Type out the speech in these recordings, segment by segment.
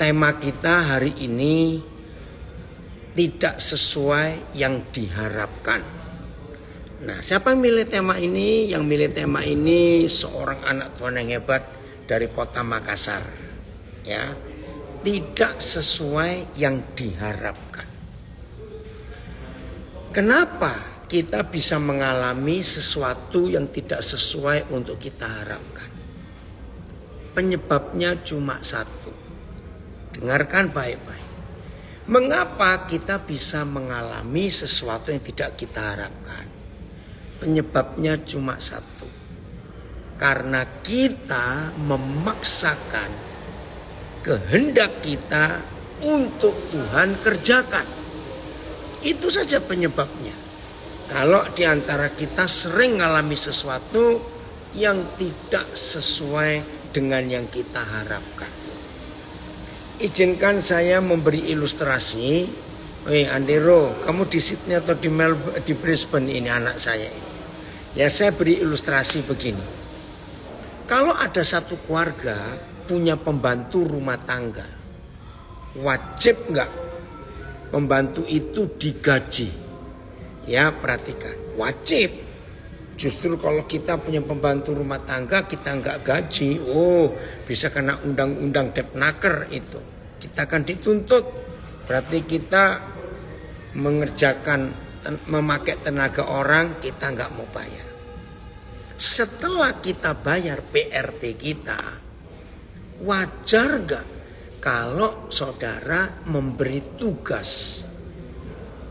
tema kita hari ini tidak sesuai yang diharapkan. Nah, siapa yang milih tema ini? Yang milih tema ini seorang anak Tuhan yang hebat dari kota Makassar. Ya, tidak sesuai yang diharapkan. Kenapa kita bisa mengalami sesuatu yang tidak sesuai untuk kita harapkan? Penyebabnya cuma satu. Dengarkan baik-baik. Mengapa kita bisa mengalami sesuatu yang tidak kita harapkan? Penyebabnya cuma satu. Karena kita memaksakan kehendak kita untuk Tuhan kerjakan. Itu saja penyebabnya. Kalau di antara kita sering mengalami sesuatu yang tidak sesuai dengan yang kita harapkan. Izinkan saya memberi ilustrasi. Andero, kamu di Sydney atau di Brisbane ini anak saya ini. Ya, saya beri ilustrasi begini. Kalau ada satu keluarga punya pembantu rumah tangga, wajib enggak pembantu itu digaji? Ya, perhatikan, wajib. Justru kalau kita punya pembantu rumah tangga kita enggak gaji, bisa kena undang-undang Depnaker itu. Kita akan dituntut. Berarti kita memakai tenaga orang, kita enggak mau bayar. Setelah kita bayar PRT kita, wajar enggak kalau saudara memberi tugas?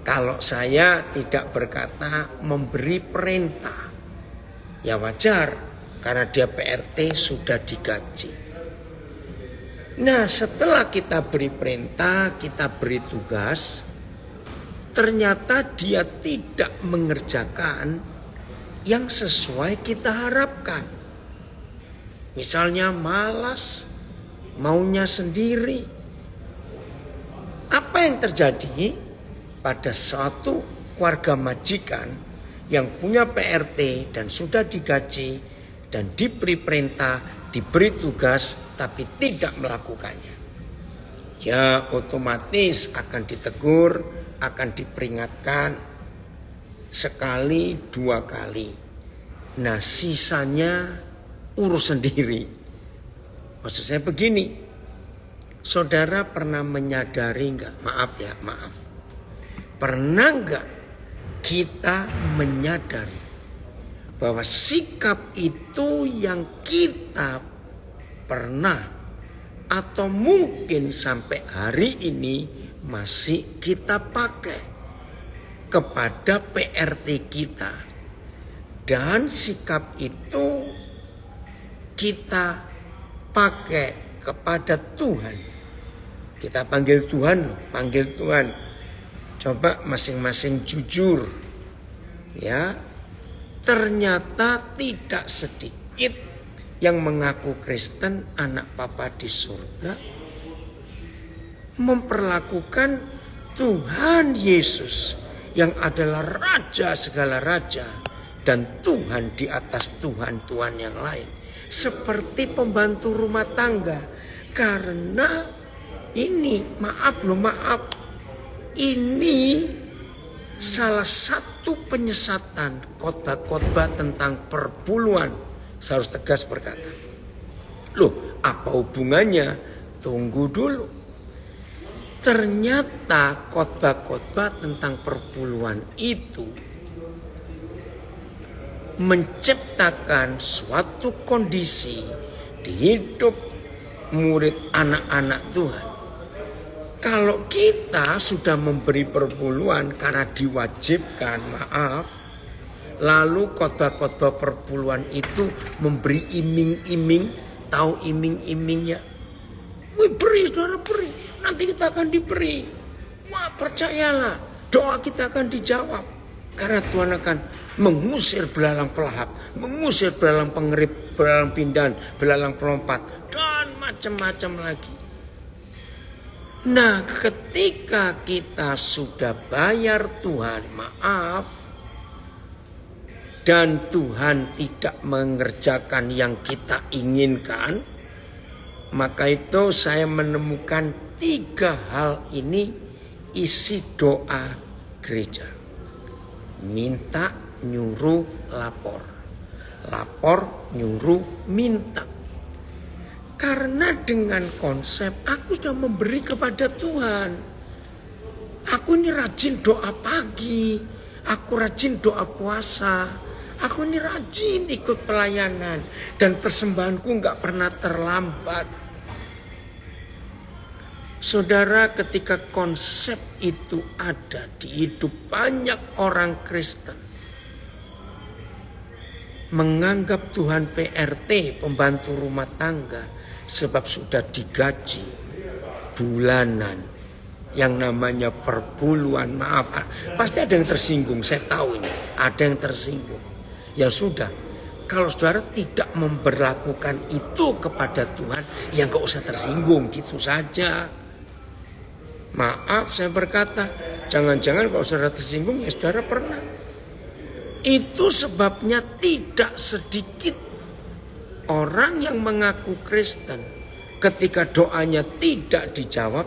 Kalau saya tidak berkata memberi perintah, ya wajar karena dia PRT sudah digaji. Nah, setelah kita beri perintah, kita beri tugas, ternyata dia tidak mengerjakan yang sesuai kita harapkan. Misalnya malas, maunya sendiri. Apa yang terjadi pada suatu keluarga majikan yang punya PRT dan sudah digaji dan diberi perintah, diberi tugas tapi tidak melakukannya? Ya, otomatis akan ditegur, akan diperingatkan sekali, 2 kali. Nah, sisanya urus sendiri. Maksud saya begini, saudara pernah menyadari enggak? Maaf. Pernah enggak kita menyadari bahwa sikap itu yang kita pernah atau mungkin sampai hari ini masih kita pakai kepada PRT kita, dan sikap itu kita pakai kepada Tuhan. Kita panggil Tuhan, panggil Tuhan. Coba masing-masing jujur. Ya, ternyata tidak sedikit yang mengaku Kristen, anak Papa di surga, memperlakukan Tuhan Yesus yang adalah Raja segala raja dan Tuhan di atas Tuhan-Tuhan yang lain seperti pembantu rumah tangga. Karena ini, maaf, ini salah satu penyesatan khotbah-khotbah tentang perpuluhan. Saya harus tegas berkata, loh, apa hubungannya? Tunggu dulu. Ternyata khotbah-khotbah tentang perpuluhan itu menciptakan suatu kondisi di hidup murid anak-anak Tuhan. Kalau kita sudah memberi perpuluhan karena diwajibkan, lalu khotbah-khotbah perpuluhan itu memberi iming-iming, tahu iming-imingnya? Beri, saudara, beri, nanti kita akan diberi. Wah, percayalah, doa kita akan dijawab. Karena Tuhan akan mengusir belalang pelahap, mengusir belalang pengerip, belalang pindan, belalang pelompat, dan macam-macam lagi. Nah, ketika kita sudah bayar Tuhan, dan Tuhan tidak mengerjakan yang kita inginkan, Maka itu saya menemukan 3 hal ini isi doa gereja. Minta, nyuruh, lapor. Lapor, nyuruh, minta. Karena dengan konsep aku sudah memberi kepada Tuhan. Aku ini rajin doa pagi. Aku rajin doa puasa. Aku ini rajin ikut pelayanan. Dan persembahanku gak pernah terlambat. Saudara, ketika konsep itu ada di hidup banyak orang Kristen. Menganggap Tuhan PRT, pembantu rumah tangga. Sebab sudah digaji bulanan. Yang namanya perpuluhan, maaf. Pasti ada yang tersinggung, saya tahu ini. Ada yang tersinggung. Ya sudah, kalau saudara tidak memperlakukan itu kepada Tuhan, ya gak usah tersinggung, gitu saja. Maaf saya berkata, jangan-jangan kalau saudara tersinggung, ya saudara pernah. Itu sebabnya tidak sedikit orang yang mengaku Kristen, ketika doanya tidak dijawab,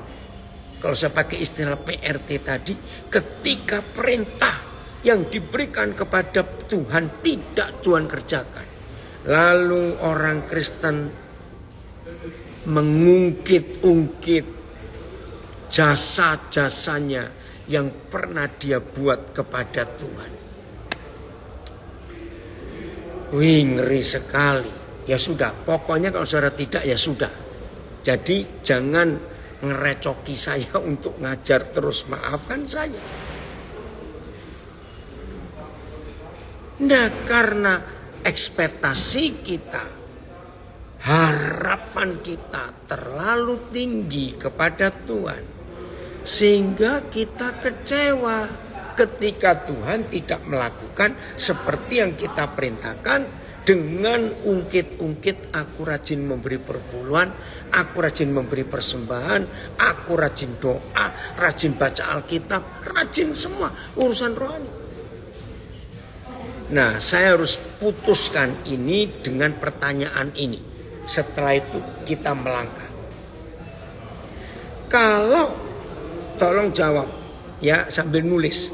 kalau saya pakai istilah PRT tadi, ketika perintah yang diberikan kepada Tuhan tidak Tuhan kerjakan. Lalu orang Kristen mengungkit-ungkit jasa-jasanya yang pernah dia buat kepada Tuhan. Wih, ngeri sekali. Ya sudah, pokoknya kalau saudara tidak, ya sudah. Jadi jangan ngerecoki saya untuk ngajar terus, maafkan saya. Nah, karena ekspektasi kita, harapan kita terlalu tinggi kepada Tuhan, sehingga kita kecewa ketika Tuhan tidak melakukan seperti yang kita perintahkan dengan ungkit-ungkit, aku rajin memberi perpuluhan, aku rajin memberi persembahan, aku rajin doa, rajin baca Alkitab, rajin semua urusan rohani. Nah, saya harus putuskan ini dengan pertanyaan ini. Setelah itu kita melangkah. Kalau, tolong jawab ya sambil nulis.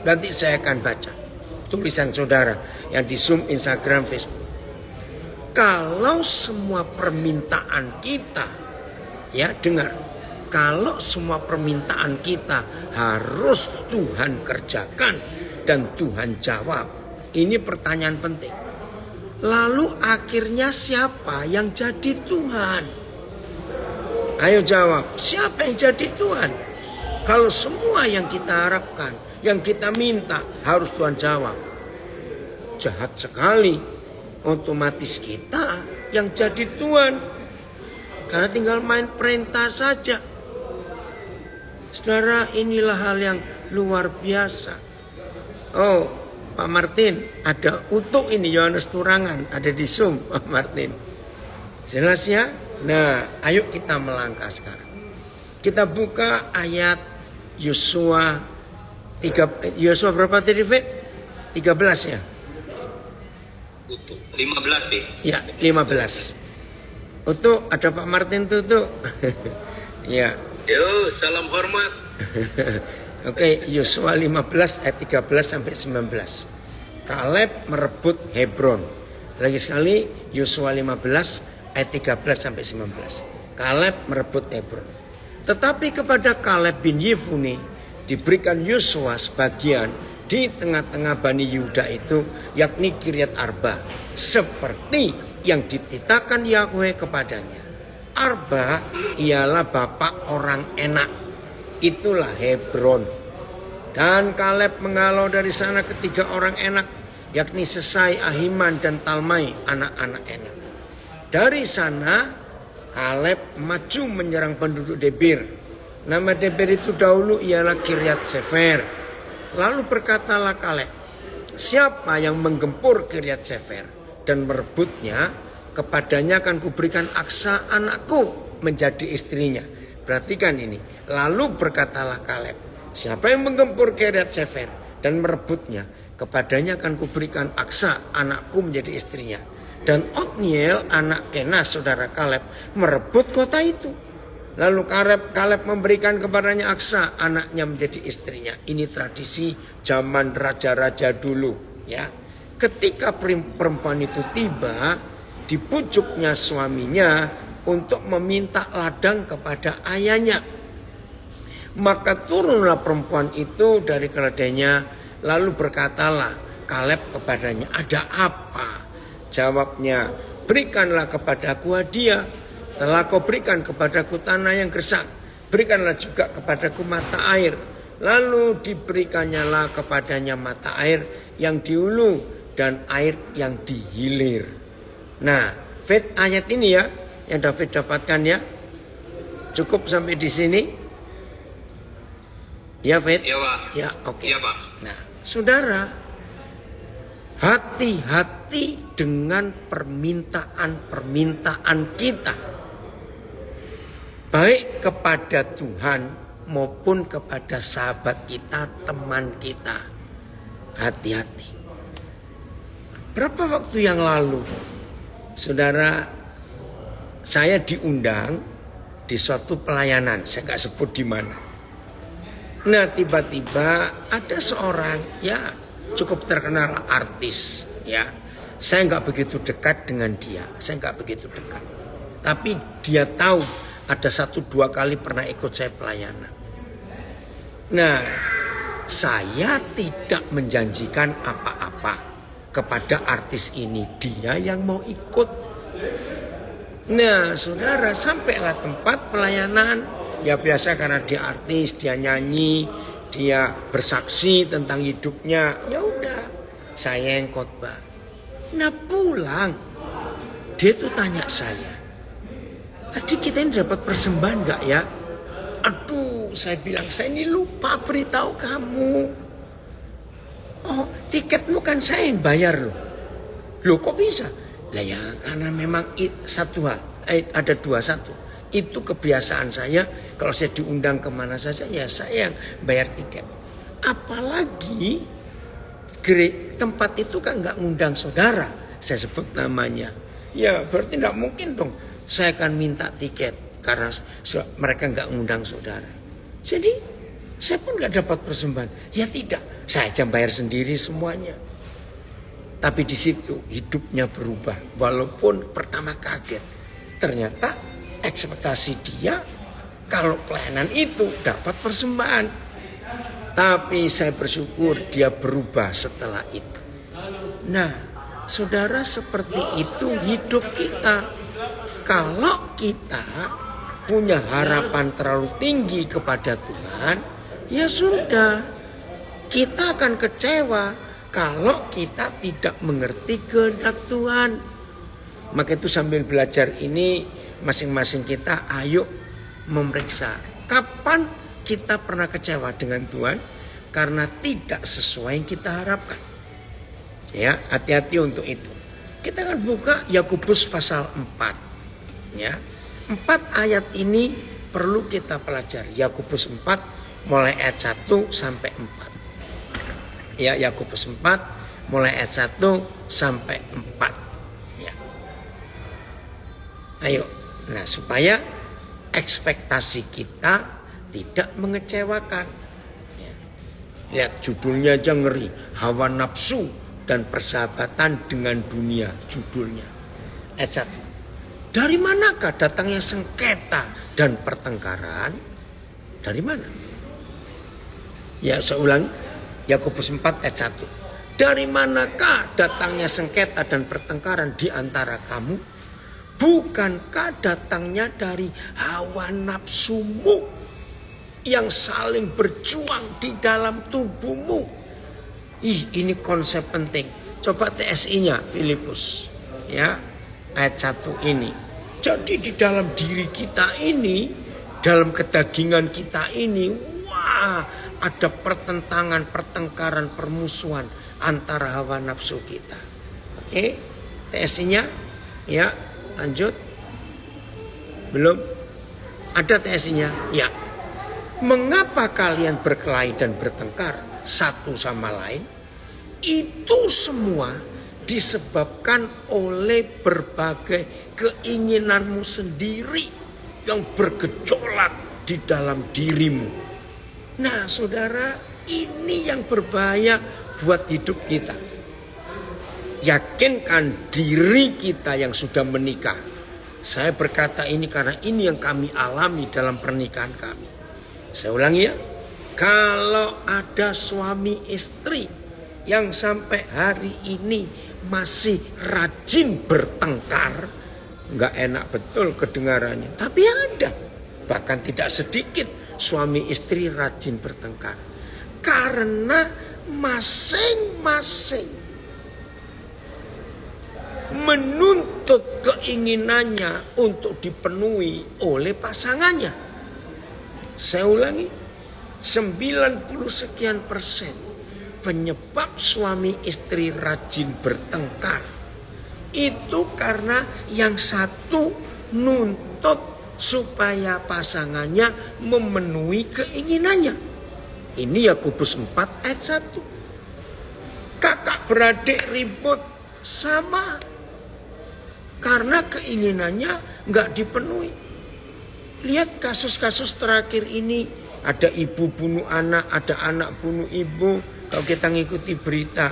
Nanti saya akan baca tulisan saudara yang di Zoom, Instagram, Facebook. Kalau semua permintaan kita, ya dengar, kalau semua permintaan kita harus Tuhan kerjakan dan Tuhan jawab. Ini pertanyaan penting. Lalu akhirnya siapa yang jadi Tuhan? Ayo jawab, siapa yang jadi Tuhan? Kalau semua yang kita harapkan, yang kita minta harus Tuhan jawab. Jahat sekali. Otomatis kita yang jadi Tuhan. Karena tinggal main perintah saja. Saudara, inilah hal yang luar biasa. Oh, Pak Martin, ada utuh ini Yohanes Turangan, ada di Zoom Pak Martin. Jelas ya? Nah, ayo kita melangkah sekarang. Kita buka ayat Yosua berapa tadi, Fit? 13 ya? Utuh 15 deh. Ya, 15. Utuh, ada Pak Martin tuh. Ya. Yo, salam hormat. Oke, Yosua 15 ayat 13 sampai 19. Kaleb merebut Hebron. Lagi sekali, Yosua 15 ayat 13 sampai 19. Kaleb merebut Hebron. Tetapi kepada Kaleb bin Yefune diberikan Yosua sebagian di tengah-tengah Bani Yehuda itu, yakni Kiryat Arba, seperti yang dititahkan Yahweh kepadanya. Arba ialah bapak orang enak. Itulah Hebron. Dan Kaleb mengalau dari sana ketiga orang enak, yakni Sesai, Ahiman, dan Talmai, anak-anak enak. Dari sana Kaleb maju menyerang penduduk Debir. Nama Debir itu dahulu ialah Kiryat Sefer. Lalu berkatalah Kaleb, siapa yang menggempur Kiryat Sefer dan merebutnya, kepadanya akan kuberikan Aksa anakku menjadi istrinya. Perhatikan ini. Lalu berkatalah Kaleb, siapa yang menggempur Kiryat Sefer dan merebutnya, kepadanya akan kuberikan Aksa anakku menjadi istrinya. Dan Otniel anak Kenas saudara Kaleb merebut kota itu. Lalu Kaleb memberikan kepadanya Aksa, anaknya menjadi istrinya. Ini tradisi zaman raja-raja dulu, ya. Ketika perempuan itu tiba, dibujuknya suaminya untuk meminta ladang kepada ayahnya. Maka turunlah perempuan itu dari keledainya, lalu berkatalah Kaleb kepadanya, ada apa? Jawabnya, berikanlah kepadaku hadiah. Telah kau berikan kepadaku tanah yang gersang, berikanlah juga kepadaku mata air. Lalu diberikannya lah kepadanya mata air yang di hulu dan air yang di hilir. Nah, Fit, ayat ini ya yang David dapatkan ya. Cukup sampai di sini. Ya, Fit? Ya, Pak. Ya, oke. Ya, Pak. Nah, saudara, hati-hati dengan permintaan-permintaan kita. Baik kepada Tuhan maupun kepada sahabat kita, teman kita. Hati-hati. Berapa waktu yang lalu, saudara, saya diundang di suatu pelayanan, saya nggak sebut di mana. Nah, tiba-tiba ada seorang ya cukup terkenal artis, ya. Saya nggak begitu dekat dengan dia, saya nggak begitu dekat. Tapi dia tahu ada 1-2 kali pernah ikut saya pelayanan. Nah, saya tidak menjanjikan apa-apa kepada artis ini, dia yang mau ikut. Nah, saudara, sampailah tempat pelayanan. Ya biasa karena dia artis, dia nyanyi, dia bersaksi tentang hidupnya. Ya udah, saya yang khotbah. Nah, pulang, dia tuh tanya saya, tadi kita ini dapat persembahan gak ya? Aduh, saya bilang, saya ini lupa beritahu kamu. Oh, tiketmu kan saya yang bayar loh. Loh, kok bisa? Lah ya, karena memang satu hal, ada satu. Itu kebiasaan saya, kalau saya diundang kemana saja, ya saya yang bayar tiket. Apalagi tempat itu kan nggak ngundang saudara, saya sebut namanya. Ya berarti nggak mungkin dong saya akan minta tiket karena mereka nggak ngundang saudara. Jadi saya pun nggak dapat persembahan. Ya tidak, saya aja bayar sendiri semuanya. Tapi di situ hidupnya berubah. Walaupun pertama kaget, ternyata ekspektasi dia kalau pelayanan itu dapat persembahan. Tapi saya bersyukur dia berubah setelah itu. Nah, saudara, seperti itu hidup kita. Kalau kita punya harapan terlalu tinggi kepada Tuhan, ya sudah, kita akan kecewa kalau kita tidak mengerti kehendak Tuhan. Maka itu sambil belajar ini, masing-masing kita ayo memeriksa kapan kita pernah kecewa dengan Tuhan karena tidak sesuai yang kita harapkan. Ya, hati-hati untuk itu. Kita akan buka Yakobus pasal 4. Ya. 4 ayat ini perlu kita pelajari. Yakobus 4 mulai ayat 1 sampai 4. Ya, Yakobus 4 mulai ayat 1 sampai 4. Ya. Ayo. Nah, supaya ekspektasi kita tidak mengecewakan. Ya. Lihat judulnya aja ngeri. Hawa nafsu dan persahabatan dengan dunia. Judulnya. Ayat 1. Dari manakah datangnya sengketa dan pertengkaran? Dari mana? Ya, saya ulangi. Yakobus 4 ayat 1. Dari manakah datangnya sengketa dan pertengkaran di antara kamu? Bukankah datangnya dari hawa nafsumu yang saling berjuang di dalam tubuhmu? Ini konsep penting. Coba TSI-nya Filipus. Ya, ayat 1 ini. Jadi di dalam diri kita ini, dalam kedagingan kita ini, wah, ada pertentangan, pertengkaran, permusuhan antara hawa nafsu kita. Oke, TSI-nya, ya. Lanjut. Belum? Ada TSI-nya? Ya. Mengapa kalian berkelahi dan bertengkar satu sama lain? Itu semua disebabkan oleh berbagai keinginanmu sendiri yang bergejolak di dalam dirimu. Nah, saudara, ini yang berbahaya buat hidup kita. Yakinkan diri kita yang sudah menikah. Saya berkata ini karena ini yang kami alami dalam pernikahan kami. Saya ulangi ya. Kalau ada suami istri yang sampai hari ini masih rajin bertengkar, nggak enak betul kedengarannya. Tapi ada, bahkan tidak sedikit suami istri rajin bertengkar. Karena masing-masing menuntut keinginannya untuk dipenuhi oleh pasangannya. Saya ulangi, 90 sekian persen penyebab suami istri rajin bertengkar itu karena yang satu nuntut supaya pasangannya memenuhi keinginannya. Ini Yakobus 4 ayat 1. Kakak beradik ribut sama karena keinginannya nggak dipenuhi. Lihat kasus-kasus terakhir ini, ada ibu bunuh anak, ada anak bunuh ibu. Kalau kita ngikuti berita,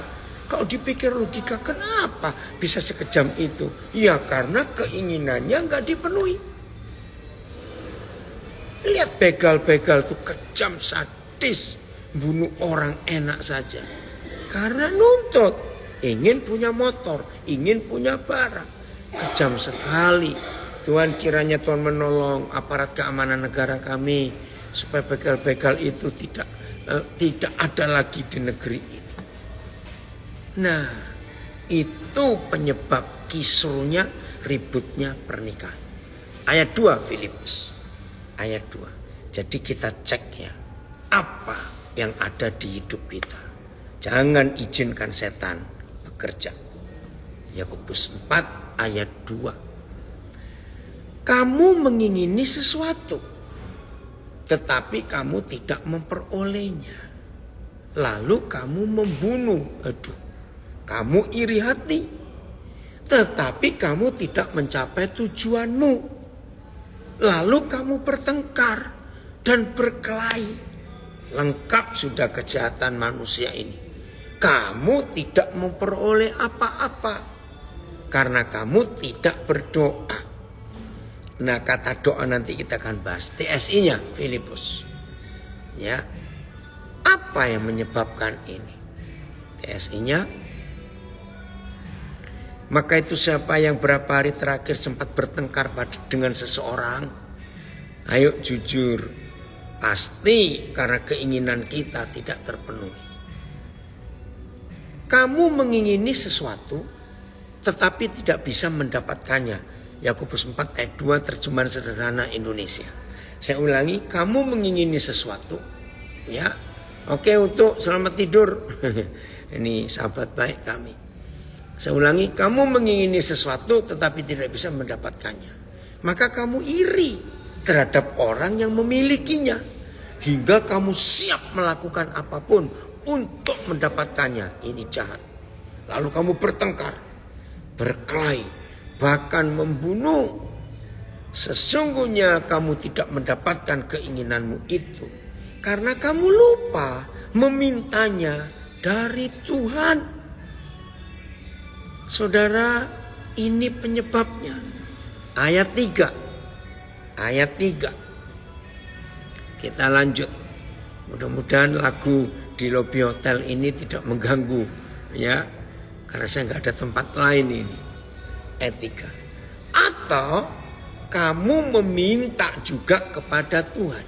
kalau dipikir logika, kenapa bisa sekejam itu? Ya karena keinginannya nggak dipenuhi. Lihat begal-begal tuh kejam, sadis, bunuh orang enak saja. Karena nuntut, ingin punya motor, ingin punya barang. Kejam sekali. Tuhan, kiranya Tuhan menolong aparat keamanan negara kami supaya begal-begal itu tidak ada lagi di negeri ini. Nah, itu penyebab kisruhnya, ributnya pernikahan. Ayat 2 Filipus. Ayat 2. Jadi kita cek ya, apa yang ada di hidup kita. Jangan izinkan setan bekerja. Yakobus 4 ayat 2. Kamu mengingini sesuatu, tetapi kamu tidak memperolehnya. Lalu kamu membunuh. Kamu iri hati, tetapi kamu tidak mencapai tujuanmu. Lalu kamu bertengkar dan berkelahi. Lengkap sudah kejahatan manusia ini. Kamu tidak memperoleh apa-apa karena kamu tidak berdoa. Nah, kata doa nanti kita akan bahas. TSI-nya Filipus. Ya. Apa yang menyebabkan ini? TSI-nya. Maka itu siapa yang berapa hari terakhir sempat bertengkar dengan seseorang? Ayo jujur. Pasti karena keinginan kita tidak terpenuhi. Kamu mengingini sesuatu tetapi tidak bisa mendapatkannya. Yakobus 4 ayat 2 terjemahan sederhana Indonesia. Saya ulangi, kamu mengingini sesuatu, ya. Oke, untuk selamat tidur. Ini sahabat baik kami. Saya ulangi, kamu mengingini sesuatu tetapi tidak bisa mendapatkannya. Maka kamu iri terhadap orang yang memilikinya hingga kamu siap melakukan apapun untuk mendapatkannya. Ini jahat. Lalu kamu bertengkar, berkelahi, bahkan membunuh. Sesungguhnya kamu tidak mendapatkan keinginanmu itu karena kamu lupa memintanya dari Tuhan. Saudara, ini penyebabnya. Ayat 3. Ayat 3. Kita lanjut. Mudah-mudahan lagu di lobi hotel ini tidak mengganggu, ya. Karena saya nggak ada tempat lain ini. Etika. Atau kamu meminta juga kepada Tuhan,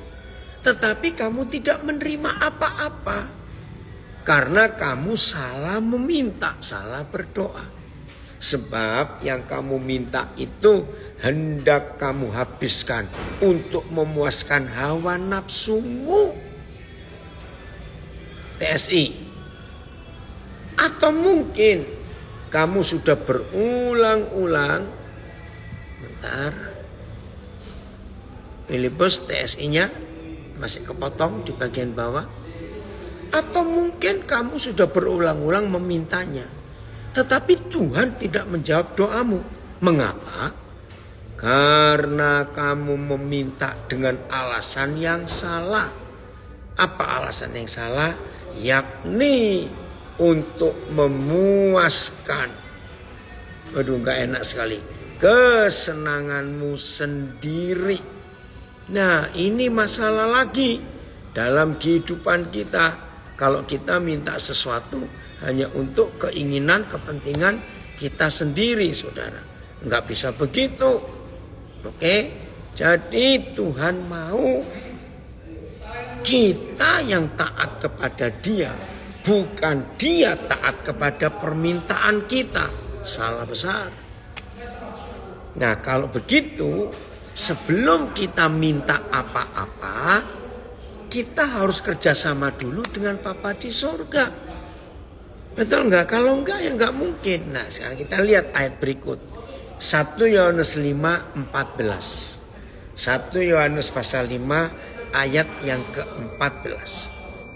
tetapi kamu tidak menerima apa-apa karena kamu salah meminta, salah berdoa. Sebab yang kamu minta itu hendak kamu habiskan untuk memuaskan hawa nafsumu. TSI. Atau mungkin kamu sudah berulang-ulang. Bentar. Filipus TSI-nya masih kepotong di bagian bawah. Atau mungkin kamu sudah berulang-ulang memintanya. Tetapi Tuhan tidak menjawab doamu. Mengapa? Karena kamu meminta dengan alasan yang salah. Apa alasan yang salah? Yakni untuk memuaskan, aduh gak enak sekali, kesenanganmu sendiri. Nah, ini masalah lagi dalam kehidupan kita. Kalau kita minta sesuatu hanya untuk keinginan, kepentingan kita sendiri, saudara. Nggak bisa begitu. Oke? Jadi Tuhan mau kita yang taat kepada Dia. Bukan Dia taat kepada permintaan kita. Salah besar. Nah, kalau begitu, sebelum kita minta apa-apa, kita harus kerjasama dulu dengan Bapa di surga. Betul enggak? Kalau enggak ya enggak mungkin. Nah, sekarang kita lihat ayat berikut. 1 Yohanes 5:14. 1 Yohanes pasal 5 ayat yang ke-14.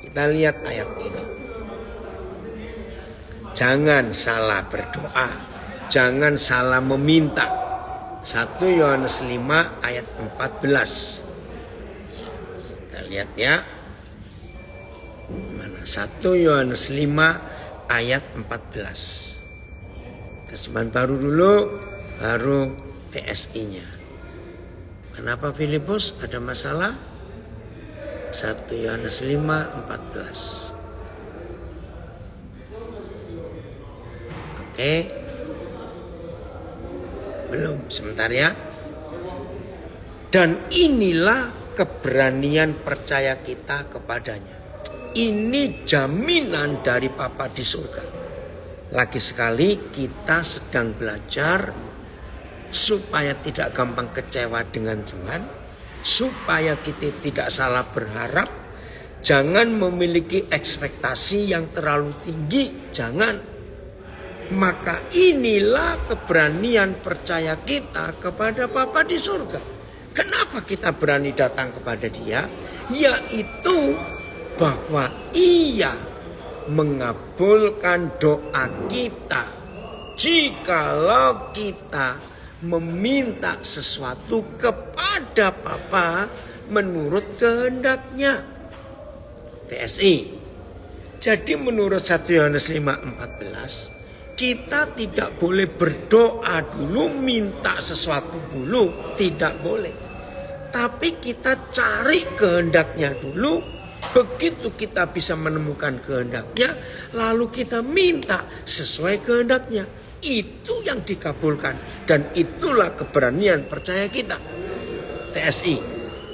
Kita lihat ayat ini. Jangan salah berdoa, jangan salah meminta. 1 Yohanes 5 ayat 14. Kita lihat ya. Mana? 1 Yohanes 5 ayat 14. Terjemahan baru dulu, baru TSI-nya. Kenapa Filipus ada masalah? 1 Yohanes 5:14. Oke. Belum, sebentar ya. Dan inilah keberanian percaya kita kepadanya. Ini jaminan dari Bapa di surga. Lagi sekali kita sedang belajar supaya tidak gampang kecewa dengan Tuhan, supaya kita tidak salah berharap, jangan memiliki ekspektasi yang terlalu tinggi, jangan. Maka inilah keberanian percaya kita kepada Bapa di surga. Kenapa kita berani datang kepada Dia? Yaitu bahwa Ia mengabulkan doa kita jikalau kita meminta sesuatu kepada Bapa menurut kehendak-Nya. TSI. Jadi menurut 1 Yohanes 5:14, kita tidak boleh berdoa dulu, minta sesuatu dulu, tidak boleh. Tapi kita cari kehendak-Nya dulu. Begitu kita bisa menemukan kehendak-Nya, lalu kita minta sesuai kehendak-Nya. Itu yang dikabulkan. Dan itulah keberanian percaya kita. TSI.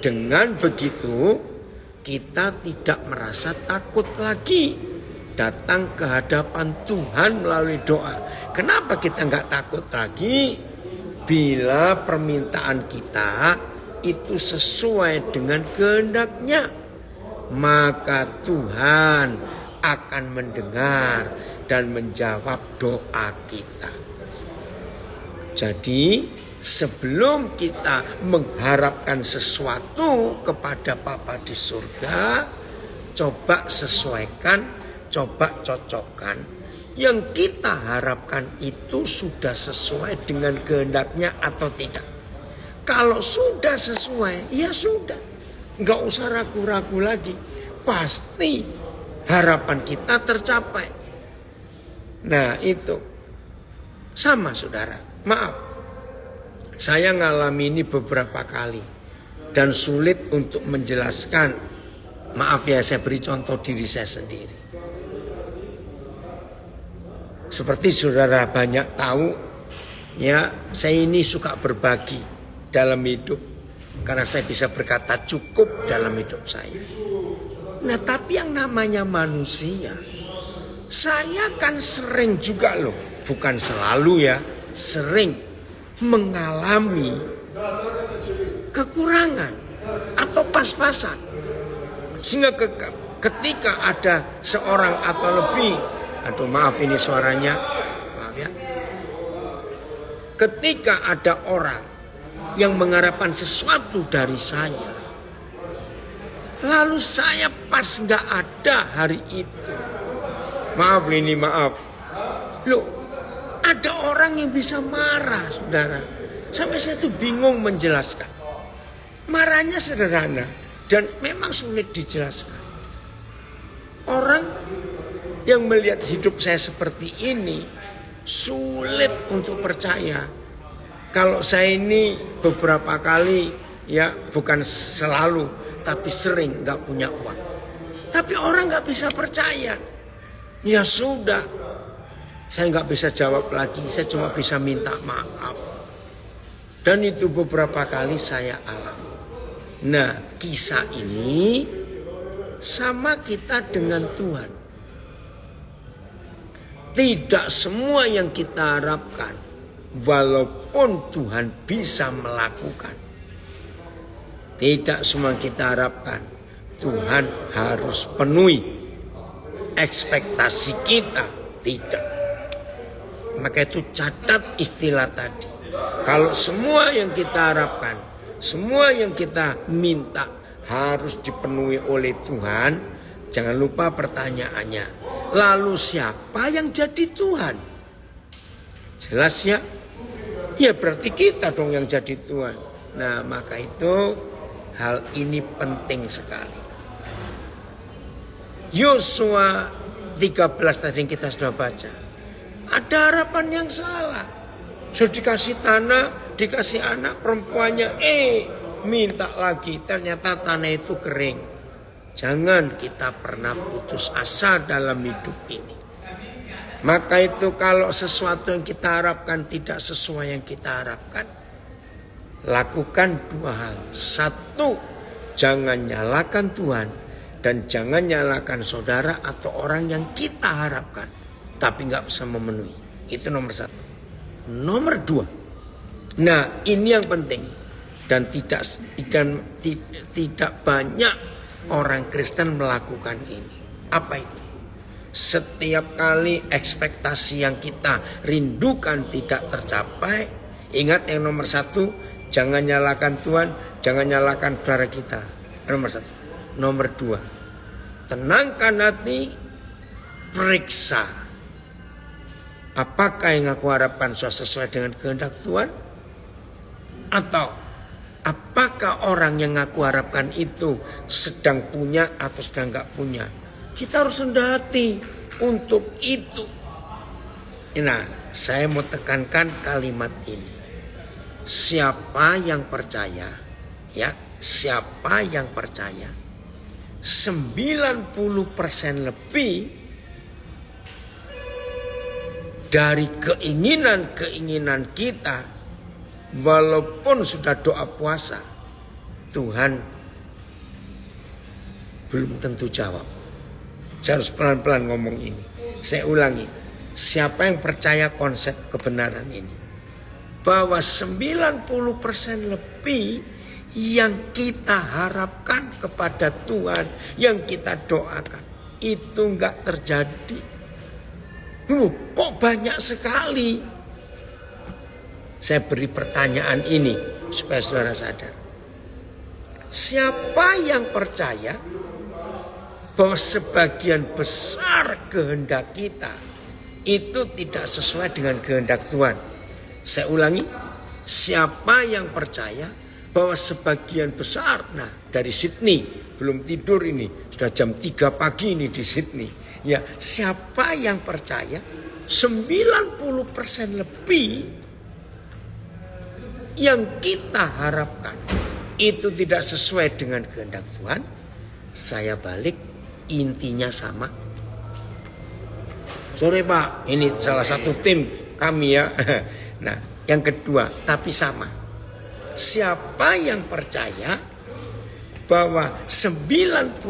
Dengan begitu, kita tidak merasa takut lagi datang ke hadapan Tuhan melalui doa. Kenapa kita nggak takut lagi? Bila permintaan kita itu sesuai dengan kehendak-Nya, maka Tuhan akan mendengar dan menjawab doa kita. Jadi sebelum kita mengharapkan sesuatu kepada Bapa di surga, coba sesuaikan, coba cocokkan. Yang kita harapkan itu sudah sesuai dengan kehendak-Nya atau tidak. Kalau sudah sesuai, ya sudah. Nggak usah ragu-ragu lagi. Pasti harapan kita tercapai. Nah itu. Sama saudara. Maaf. Saya ngalami ini beberapa kali. Dan sulit untuk menjelaskan. Maaf ya, saya beri contoh diri saya sendiri. Seperti saudara banyak tahu, ya saya ini suka berbagi dalam hidup. Karena saya bisa berkata cukup dalam hidup saya. Nah tapi yang namanya manusia, saya kan sering juga loh, bukan selalu ya, sering mengalami kekurangan atau pas-pasan. Sehingga ketika ada seorang atau lebih, aduh maaf ini suaranya, maaf ya. Ketika ada orang yang mengharapkan sesuatu dari saya, lalu saya pas nggak ada hari itu, maaf ini maaf, loh Ada orang yang bisa marah, saudara. Sampai saya tuh bingung menjelaskan. Marahnya sederhana dan memang sulit dijelaskan. Orang yang melihat hidup saya seperti ini sulit untuk percaya kalau saya ini beberapa kali, ya bukan selalu, tapi sering gak punya uang. Tapi orang gak bisa percaya. Ya sudah, saya gak bisa jawab lagi, saya cuma bisa minta maaf. Dan itu beberapa kali saya alami. Nah, kisah ini sama kita dengan Tuhan. Tidak semua yang kita harapkan, walaupun Tuhan bisa melakukan. Tidak semua yang kita harapkan, Tuhan harus penuhi ekspektasi kita. Tidak. Maka itu catat istilah tadi. Kalau semua yang kita harapkan, semua yang kita minta harus dipenuhi oleh Tuhan, jangan lupa pertanyaannya. Lalu siapa yang jadi Tuhan? Jelas ya? Ya berarti kita dong yang jadi Tuhan. Nah maka itu hal ini penting sekali. Yosua 13 tadi yang kita sudah baca. Ada harapan yang salah. Sudah dikasih tanah, dikasih anak perempuannya. Minta lagi. Ternyata tanah itu kering. Jangan kita pernah putus asa dalam hidup ini. Maka itu kalau sesuatu yang kita harapkan tidak sesuai yang kita harapkan, lakukan dua hal. Satu, jangan nyalakan Tuhan. Dan jangan nyalakan saudara atau orang yang kita harapkan. Tapi gak bisa memenuhi. Itu nomor satu. Nomor dua. Nah ini yang penting. Dan tidak banyak orang Kristen melakukan ini. Apa itu? Setiap kali ekspektasi yang kita rindukan tidak tercapai, ingat yang nomor satu, jangan nyalakan Tuhan, jangan nyalakan saudara kita. Nomor satu. Nomor dua, tenangkan hati, periksa. Apakah yang aku harapkan sesuai dengan kehendak Tuhan? Atau apakah orang yang aku harapkan itu sedang punya atau sedang gak punya? Kita harus rendah hati untuk itu. Nah, saya mau tekankan kalimat ini. Siapa yang percaya, ya, siapa yang percaya, 90% lebih dari keinginan-keinginan kita, walaupun sudah doa puasa, Tuhan belum tentu jawab. Saya harus pelan-pelan ngomong ini. Saya ulangi. Siapa yang percaya konsep kebenaran ini? Bahwa 90% lebih yang kita harapkan kepada Tuhan, yang kita doakan, itu enggak terjadi. Kok banyak sekali? Saya beri pertanyaan ini supaya saudara sadar. Siapa yang percaya bahwa sebagian besar kehendak kita itu tidak sesuai dengan kehendak Tuhan? Saya ulangi. Siapa yang percaya bahwa sebagian besar, nah dari Sydney, belum tidur ini, sudah jam 3 pagi ini di Sydney. Ya, siapa yang percaya 90% lebih yang kita harapkan itu tidak sesuai dengan kehendak Tuhan? Saya balik, intinya sama. Sorry Pak, ini salah satu tim kami ya. Nah, yang kedua, tapi sama. Siapa yang percaya bahwa 90%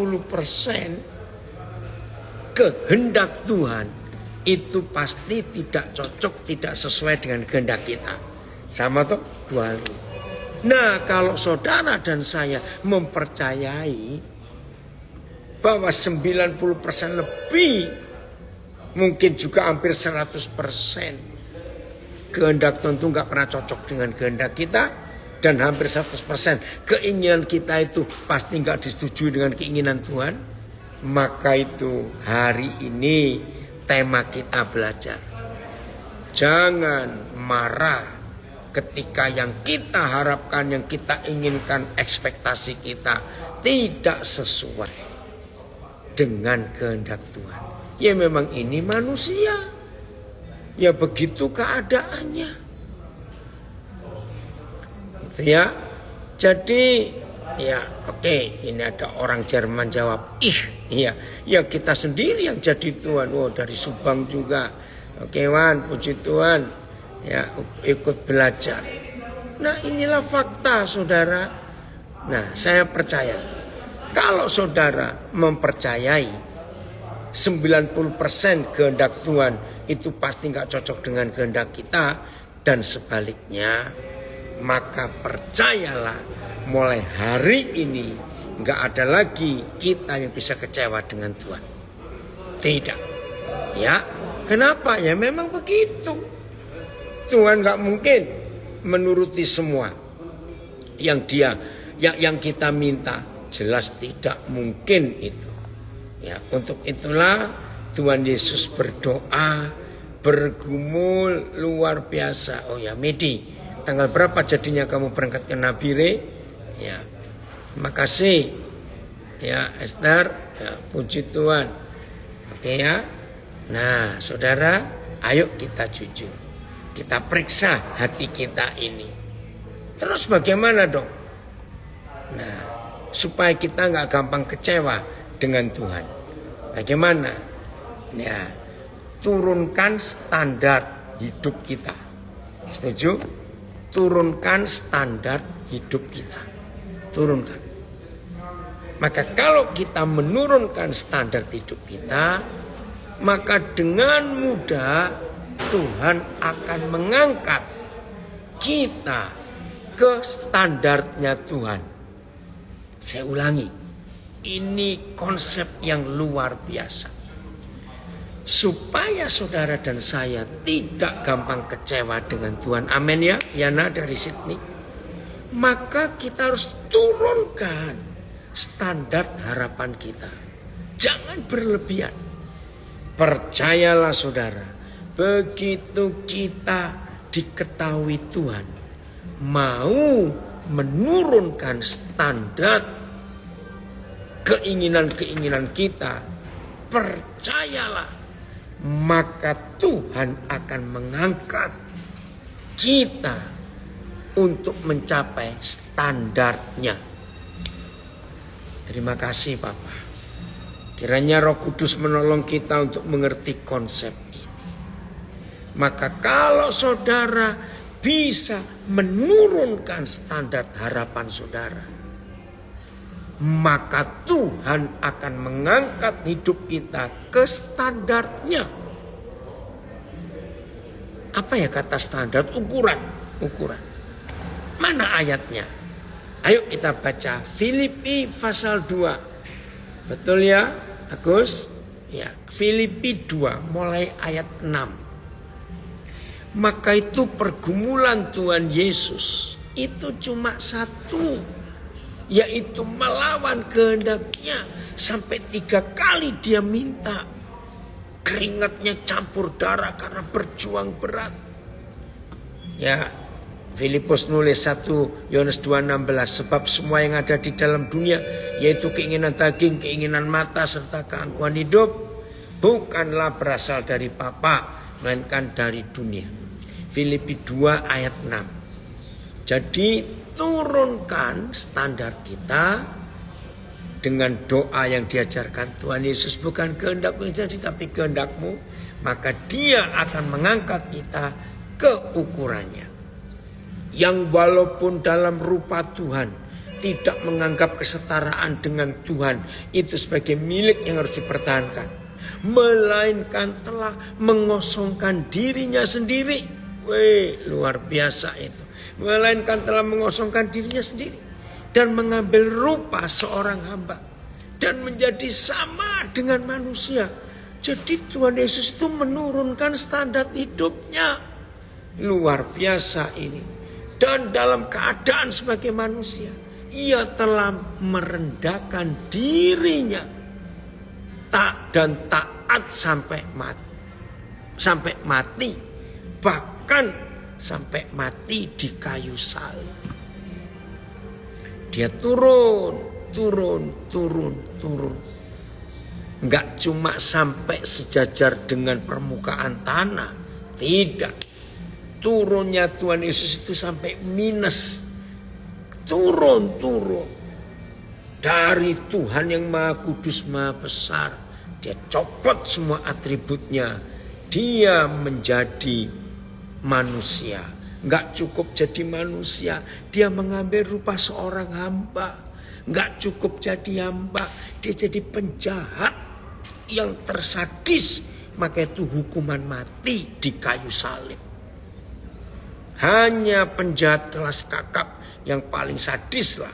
kehendak Tuhan itu pasti tidak cocok, tidak sesuai dengan kehendak kita? Sama tuh dua hal ini. Nah, kalau saudara dan saya mempercayai bahwa 90% lebih, mungkin juga hampir 100%, kehendak tentu gak pernah cocok dengan kehendak kita, dan hampir 100% keinginan kita itu pasti gak disetujui dengan keinginan Tuhan, maka itu hari ini tema kita belajar. Jangan marah ketika yang kita harapkan, yang kita inginkan, ekspektasi kita tidak sesuai dengan kehendak Tuhan. Ya memang ini manusia. Ya begitu keadaannya. Gitu ya. Jadi ya oke, ini ada orang Jerman jawab, iya, ya kita sendiri yang jadi Tuhan. Oh dari Subang juga. Oke Wan, puji Tuhan. Ya ikut belajar. Nah inilah fakta saudara. Nah saya percaya kalau saudara mempercayai 90% kehendak Tuhan itu pasti gak cocok dengan kehendak kita, dan sebaliknya, maka percayalah mulai hari ini gak ada lagi kita yang bisa kecewa dengan Tuhan. Tidak. Ya, kenapa? Ya memang begitu. Tuhan gak mungkin menuruti semua yang kita minta. Jelas tidak mungkin itu. Ya, untuk itulah Tuhan Yesus berdoa, bergumul luar biasa. Oh ya Medi, tanggal berapa jadinya kamu berangkat ke Nabire? Ya, terima kasih. Ya Esther, ya, puji Tuhan. Oke ya. Nah saudara, ayo kita jujur. Kita periksa hati kita ini. Terus bagaimana dong? Nah, supaya kita gak gampang kecewa dengan Tuhan. Bagaimana? Ya, turunkan standar hidup kita. Setuju? Turunkan standar hidup kita. Turunkan. Maka kalau kita menurunkan standar hidup kita, maka dengan mudah Tuhan akan mengangkat kita ke standarnya Tuhan. Saya ulangi, ini konsep yang luar biasa. Supaya saudara dan saya tidak gampang kecewa dengan Tuhan. Amin ya, Yana dari Sydney. Maka kita harus turunkan standar harapan kita. Jangan berlebihan. Percayalah saudara, begitu kita diketahui Tuhan mau menurunkan standar keinginan-keinginan kita, percayalah, maka Tuhan akan mengangkat kita untuk mencapai standarnya. Terima kasih Bapak. Kiranya Roh Kudus menolong kita untuk mengerti konsep ini. Maka kalau saudara bisa menurunkan standar harapan saudara, maka Tuhan akan mengangkat hidup kita ke standarnya. Apa ya kata standar? Ukuran. Mana ayatnya? Ayo kita baca Filipi pasal 2. Betul ya Agus? Ya, Filipi 2 mulai ayat 6. Maka itu pergumulan Tuhan Yesus itu cuma satu, yaitu melawan kehendaknya. Sampai 3 kali dia minta, keringatnya campur darah karena berjuang berat. Ya, Filipus nulis 1 Yohanes 2:16, sebab semua yang ada di dalam dunia, yaitu keinginan daging, keinginan mata, serta keangkuhan hidup, bukanlah berasal dari Bapa, melainkan dari dunia. Filipi 2 ayat 6. Jadi turunkan standar kita dengan doa yang diajarkan Tuhan Yesus. Bukan kehendakku yang jadi, tapi kehendakmu. Maka dia akan mengangkat kita ke ukurannya. Yang walaupun dalam rupa Tuhan tidak menganggap kesetaraan dengan Tuhan itu sebagai milik yang harus dipertahankan, melainkan telah mengosongkan dirinya sendiri. Luar biasa itu. Melainkan telah mengosongkan dirinya sendiri dan mengambil rupa seorang hamba dan menjadi sama dengan manusia. Jadi Tuhan Yesus itu menurunkan standar hidupnya. Luar biasa ini. Dan dalam keadaan sebagai manusia, ia telah merendahkan dirinya dan taat sampai mati bahkan sampai mati di kayu salib. Dia turun. Enggak cuma sampai sejajar dengan permukaan tanah. Tidak. Turunnya Tuhan Yesus itu sampai minus. Turun. Dari Tuhan yang Maha Kudus, Maha Besar. Dia copot semua atributnya. Dia menjadi manusia. Enggak cukup jadi manusia. Dia mengambil rupa seorang hamba. Enggak cukup jadi hamba. Dia jadi penjahat yang tersadis. Maka itu hukuman mati di kayu salib. Hanya penjahat kelas kakap yang paling sadis lah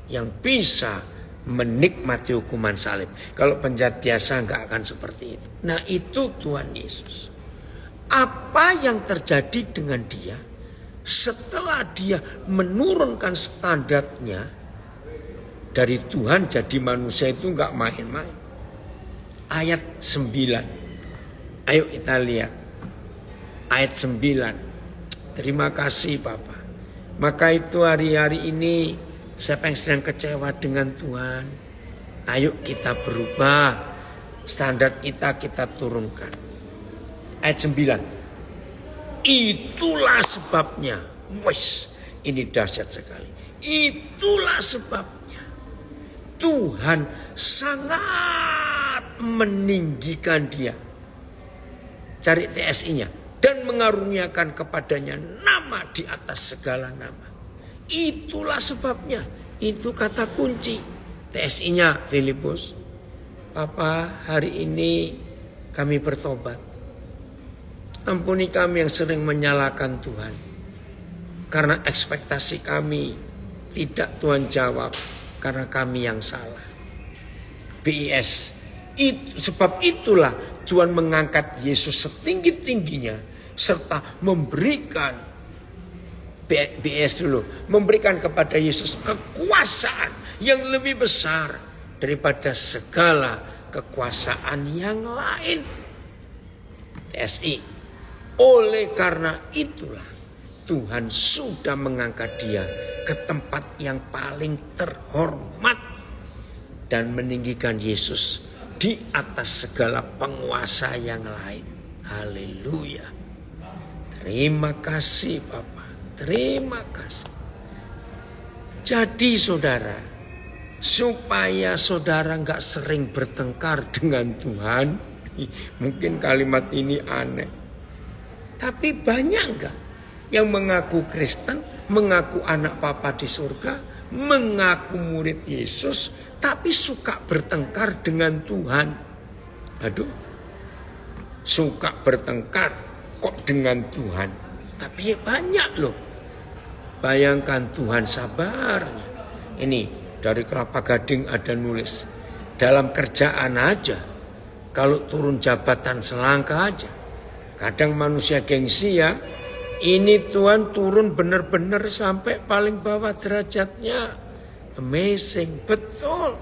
yang bisa menikmati hukuman salib. Kalau penjahat biasa enggak akan seperti itu. Nah, itu Tuhan Yesus. Apa yang terjadi dengan dia setelah dia menurunkan standarnya dari Tuhan jadi manusia itu enggak main-main. Ayat 9. Ayo kita lihat. Ayat 9. Terima kasih Bapak. Maka itu hari-hari ini siapa yang sedang kecewa dengan Tuhan, ayo kita berubah. Standar kita turunkan. Ayat 9. Itulah sebabnya. Wes, ini dahsyat sekali. Itulah sebabnya Tuhan sangat meninggikan dia. Cari TSI-nya. Dan mengaruniakan kepadanya nama di atas segala nama. Itulah sebabnya. Itu kata kunci. TSI-nya Filipus. Papa, hari ini kami bertobat. Ampuni kami yang sering menyalahkan Tuhan. Karena ekspektasi kami tidak Tuhan jawab. Karena kami yang salah. BIS. Sebab itulah Tuhan mengangkat Yesus setinggi-tingginya. Serta memberikan. BIS dulu. Memberikan kepada Yesus kekuasaan yang lebih besar. Daripada segala kekuasaan yang lain. TSI. Oleh karena itulah Tuhan sudah mengangkat dia ke tempat yang paling terhormat dan meninggikan Yesus di atas segala penguasa yang lain. Haleluya. Terima kasih Bapak. Terima kasih. Jadi saudara, supaya saudara gak sering bertengkar dengan Tuhan. Mungkin kalimat ini aneh. Tapi banyak gak yang mengaku Kristen, mengaku anak Papa di surga, mengaku murid Yesus, tapi suka bertengkar dengan Tuhan. Aduh, suka bertengkar kok dengan Tuhan. Tapi banyak loh. Bayangkan Tuhan sabarnya. Ini dari Kelapa Gading ada nulis. Dalam kerjaan aja, kalau turun jabatan selangkah aja. Kadang manusia gengsi ya. Ini Tuhan turun benar-benar sampai paling bawah derajatnya. Amazing, betul.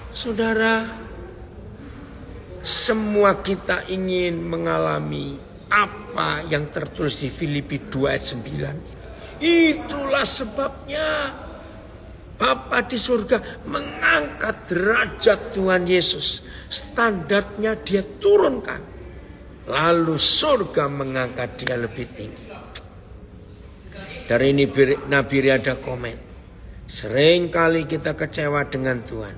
Saudara, semua kita ingin mengalami apa yang tertulis di Filipi 2 ayat 9. Itulah sebabnya Bapa di surga mengangkat derajat Tuhan Yesus. Standarnya dia turunkan. Lalu surga mengangkat dia lebih tinggi. Dari ini Nabi ada komen. Sering kali kita kecewa dengan Tuhan.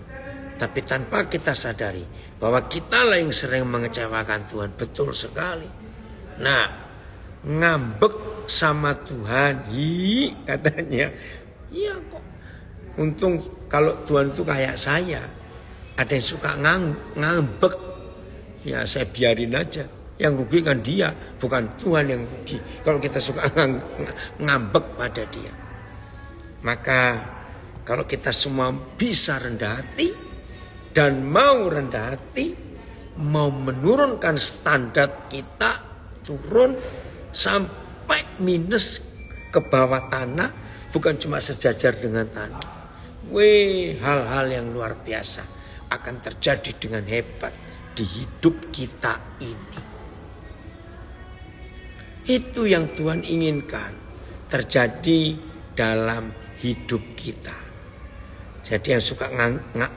Tapi tanpa kita sadari bahwa kita lah yang sering mengecewakan Tuhan. Betul sekali. Nah, ngambek sama Tuhan. Katanya. Iya kok. Untung kalau Tuhan itu kayak saya. Ada yang suka ngambek. Ya saya biarin aja. Yang rugi kan dia, bukan Tuhan yang rugi. Kalau kita suka ngambek pada dia. Maka kalau kita semua bisa rendah hati dan mau rendah hati, mau menurunkan standar kita turun sampai minus ke bawah tanah, bukan cuma sejajar dengan tanah. Hal-hal yang luar biasa akan terjadi dengan hebat di hidup kita ini. Itu yang Tuhan inginkan terjadi dalam hidup kita. Jadi yang suka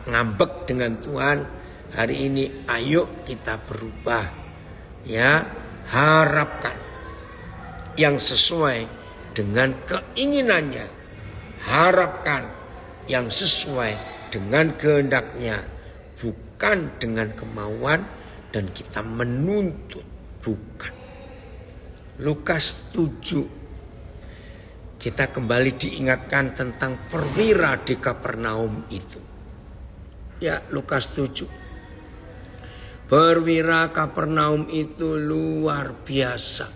ngambek dengan Tuhan, hari ini ayo kita berubah. Ya, harapkan yang sesuai dengan keinginannya. Harapkan yang sesuai dengan kehendaknya, bukan dengan kemauan dan kita menuntut, bukan. Lukas 7. Kita kembali diingatkan tentang perwira di Kapernaum itu. Ya, Lukas 7. Perwira Kapernaum itu luar biasa.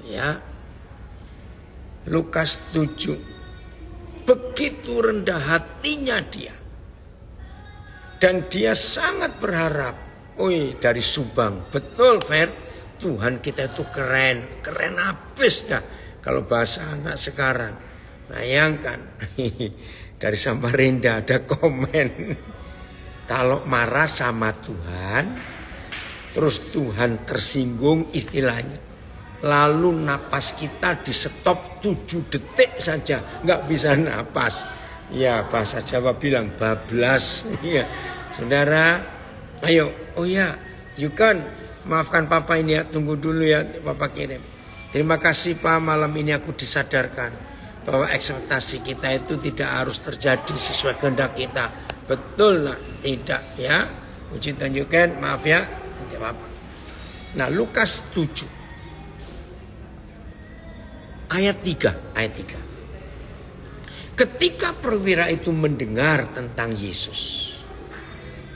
Ya. Lukas 7. Begitu rendah hatinya dia. Dan dia sangat berharap. Dari Subang. Betul, Fer. Tuhan kita itu keren. Keren habis dah. Kalau bahasa anak sekarang. Bayangkan. Dari Samarinda ada komen. Kalau marah sama Tuhan. Terus Tuhan tersinggung istilahnya. Lalu napas kita di stop 7 detik saja. Nggak bisa napas. Ya, bahasa Jawa bilang bablas. Ya, saudara, ayo. Oh ya, you can maafkan Papa ini ya. Tunggu dulu ya, Papa kirim. Terima kasih Pak, malam ini aku disadarkan bahwa ekspektasi kita itu tidak harus terjadi sesuai kehendak kita. Betul lah, tidak ya. Puji tunjukkan, maaf ya. Tidak apa-apa. Nah, Lukas 7. Ayat 3. Ketika perwira itu mendengar tentang Yesus,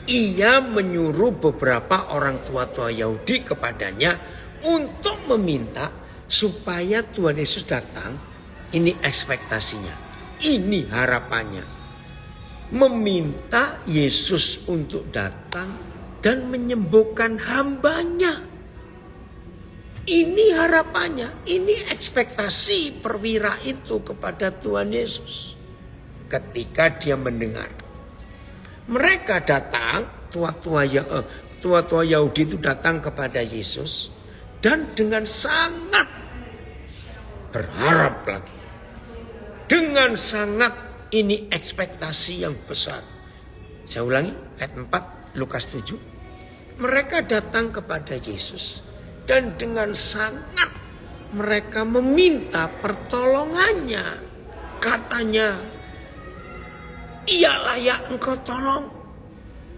ia menyuruh beberapa orang tua-tua Yahudi kepadanya untuk meminta supaya Tuhan Yesus datang. Ini ekspektasinya, ini harapannya. Meminta Yesus untuk datang dan menyembuhkan hambanya. Ini harapannya, ini ekspektasi perwira itu kepada Tuhan Yesus. Ketika dia mendengar. Mereka datang, tua-tua Yahudi itu datang kepada Yesus. Dan dengan sangat berharap lagi. Dengan sangat ini ekspektasi yang besar. Saya ulangi ayat 4 Lukas 7. Mereka datang kepada Yesus. Dan dengan sangat mereka meminta pertolongannya. Katanya, ia layak engkau tolong.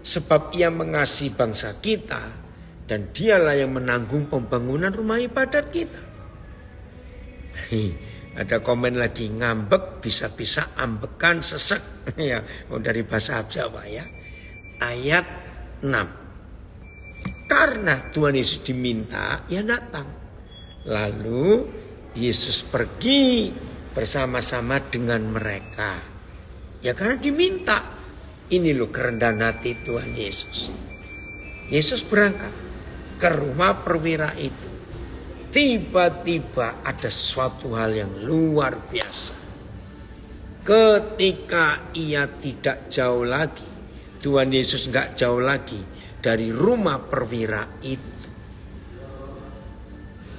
Sebab ia mengasihi bangsa kita. Dan dialah yang menanggung pembangunan rumah ibadat kita. Ada komen lagi, ngambek bisa-bisa ambekan sesek. Ya, dari bahasa Jawa ya. Ayat 6. Karena Tuhan Yesus diminta, ya datang. Lalu Yesus pergi bersama-sama dengan mereka. Ya karena diminta. Ini loh kerendahan hati Tuhan Yesus. Yesus berangkat ke rumah perwira itu. Tiba-tiba ada suatu hal yang luar biasa. Ketika ia tidak jauh lagi, Tuhan Yesus gak jauh lagi dari rumah perwira itu.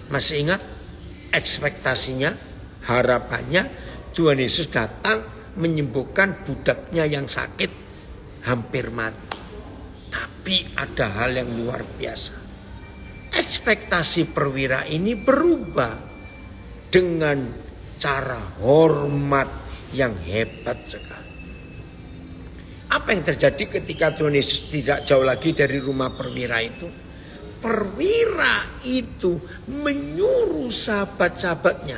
Masih ingat ekspektasinya, harapannya Tuhan Yesus datang menyembuhkan budaknya yang sakit hampir mati. Tapi ada hal yang luar biasa. Ekspektasi perwira ini berubah dengan cara hormat yang hebat sekali. Apa yang terjadi ketika Tuhan Yesus tidak jauh lagi dari rumah perwira itu? Perwira itu menyuruh sahabat-sahabatnya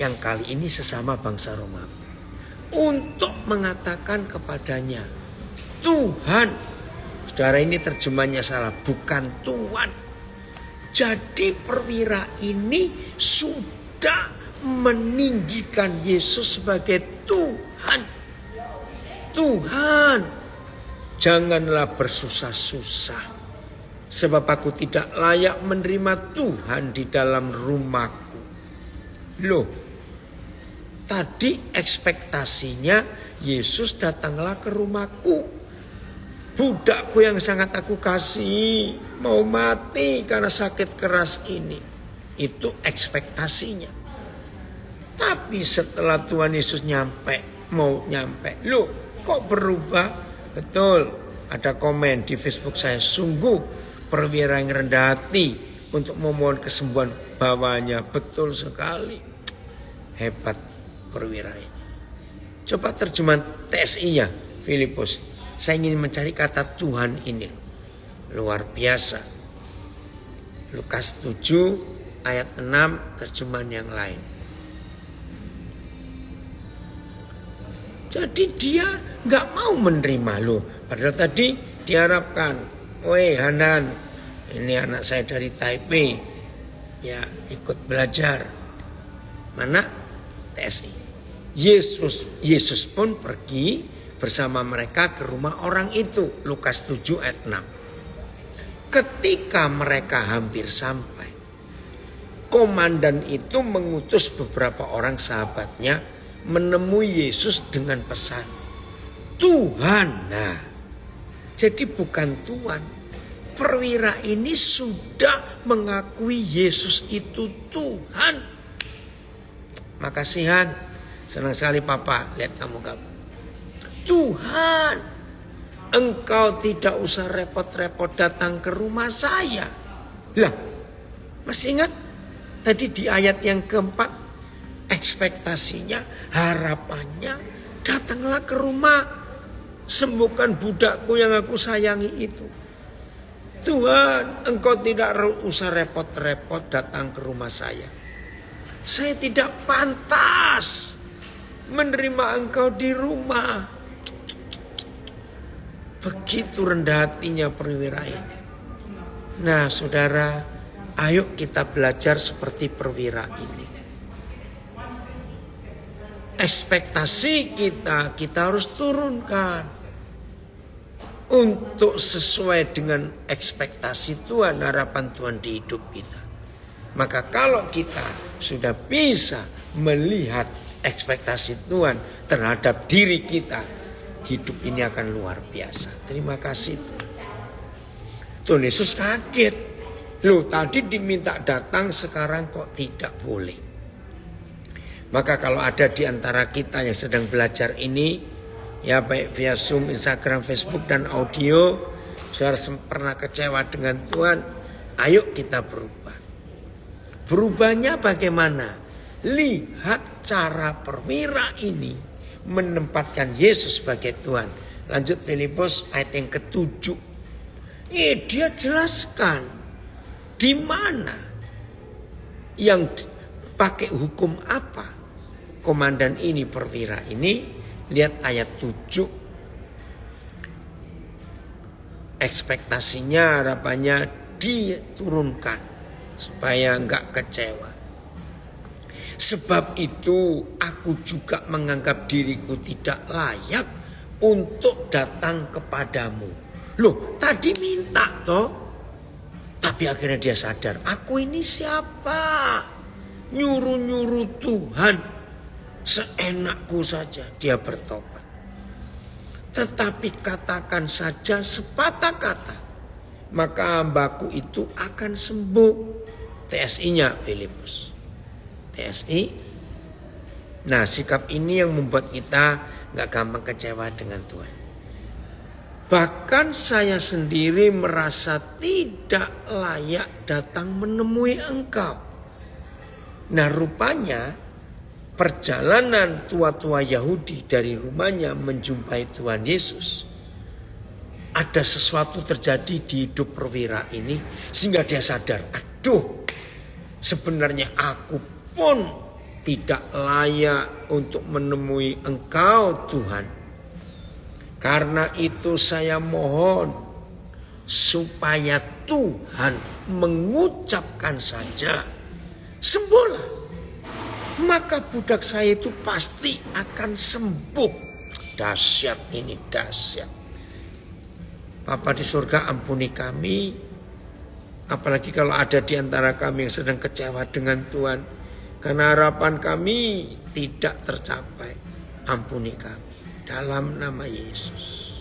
yang kali ini sesama bangsa Romawi untuk mengatakan kepadanya, Tuhan. Saudara, ini terjemahnya salah, bukan Tuhan. Jadi perwira ini sudah meninggikan Yesus sebagai Tuhan. Tuhan, janganlah bersusah-susah. Sebab aku tidak layak menerima Tuhan di dalam rumahku. Loh, tadi ekspektasinya Yesus datanglah ke rumahku. Budakku yang sangat aku kasih mau mati karena sakit keras ini. Itu ekspektasinya. Tapi setelah Tuhan Yesus mau nyampe, loh kok berubah? Betul, ada komen di Facebook saya, sungguh perwira yang rendah hati untuk memohon kesembuhan bawahnya. Betul sekali, hebat perwira ini. Coba terjemahan TSI-nya, Filipus. Saya ingin mencari kata Tuhan ini, luar biasa. Lukas 7 ayat 6 terjemahan yang lain. Jadi dia gak mau menerima loh. Padahal tadi diharapkan, woi Hanan, ini anak saya dari Taipei, ya ikut belajar. Mana? TSI. Yesus pun pergi bersama mereka ke rumah orang itu. Lukas 7 ayat 6. Ketika mereka hampir sampai, komandan itu mengutus beberapa orang sahabatnya menemui Yesus dengan pesan, Tuhan. Nah, jadi bukan Tuhan. Perwira ini sudah mengakui Yesus itu Tuhan. Makasih Han, senang sekali Papa lihat kamu. Tuhan, Engkau tidak usah repot-repot datang ke rumah saya. Lah, masih ingat tadi di ayat yang keempat? Ekspektasinya, harapannya, datanglah ke rumah, sembuhkan budakku yang aku sayangi itu. Tuhan, Engkau tidak usah repot-repot datang ke rumah saya. Saya tidak pantas menerima Engkau di rumah. Begitu rendah hatinya perwira ini. Nah saudara, ayo kita belajar seperti perwira ini. Ekspektasi kita harus turunkan untuk sesuai dengan ekspektasi Tuhan, harapan Tuhan di hidup kita. Maka kalau kita sudah bisa melihat ekspektasi Tuhan terhadap diri kita, hidup ini akan luar biasa. Terima kasih Tuhan. Tuhan Yesus kaget. Loh, tadi diminta datang, sekarang kok tidak boleh. Maka kalau ada di antara kita yang sedang belajar ini, ya baik via Zoom, Instagram, Facebook, dan audio, saudara pernah kecewa dengan Tuhan, ayo kita berubah. Berubahnya bagaimana? Lihat cara perwira ini menempatkan Yesus sebagai Tuhan. Lanjut Filipus ayat yang ke-7. Dia jelaskan di mana yang pakai hukum apa. Komandan ini, perwira ini, lihat ayat 7. Ekspektasinya, harapannya diturunkan supaya enggak kecewa. Sebab itu aku juga menganggap diriku tidak layak untuk datang kepadamu. Loh, tadi minta toh. Tapi akhirnya dia sadar, aku ini siapa? Nyuruh-nyuruh Tuhan. Seenakku saja dia bertobat. Tetapi katakan saja sepatah kata, maka hambaku itu akan sembuh. TSI-nya Filipus. TSI. Nah, sikap ini yang membuat kita gak gampang kecewa dengan Tuhan. Bahkan saya sendiri merasa tidak layak datang menemui Engkau. Nah, rupanya perjalanan tua-tua Yahudi dari rumahnya menjumpai Tuhan Yesus, ada sesuatu terjadi di hidup perwira ini sehingga dia sadar, aduh, sebenarnya aku pun tidak layak untuk menemui Engkau Tuhan. Karena itu saya mohon supaya Tuhan mengucapkan saja, sembuhlah. Maka budak saya itu pasti akan sembuh. Dahsyat ini, dahsyat. Bapa di surga, ampuni kami. Apalagi kalau ada di antara kami yang sedang kecewa dengan Tuhan. Karena harapan kami tidak tercapai. Ampuni kami. Dalam nama Yesus.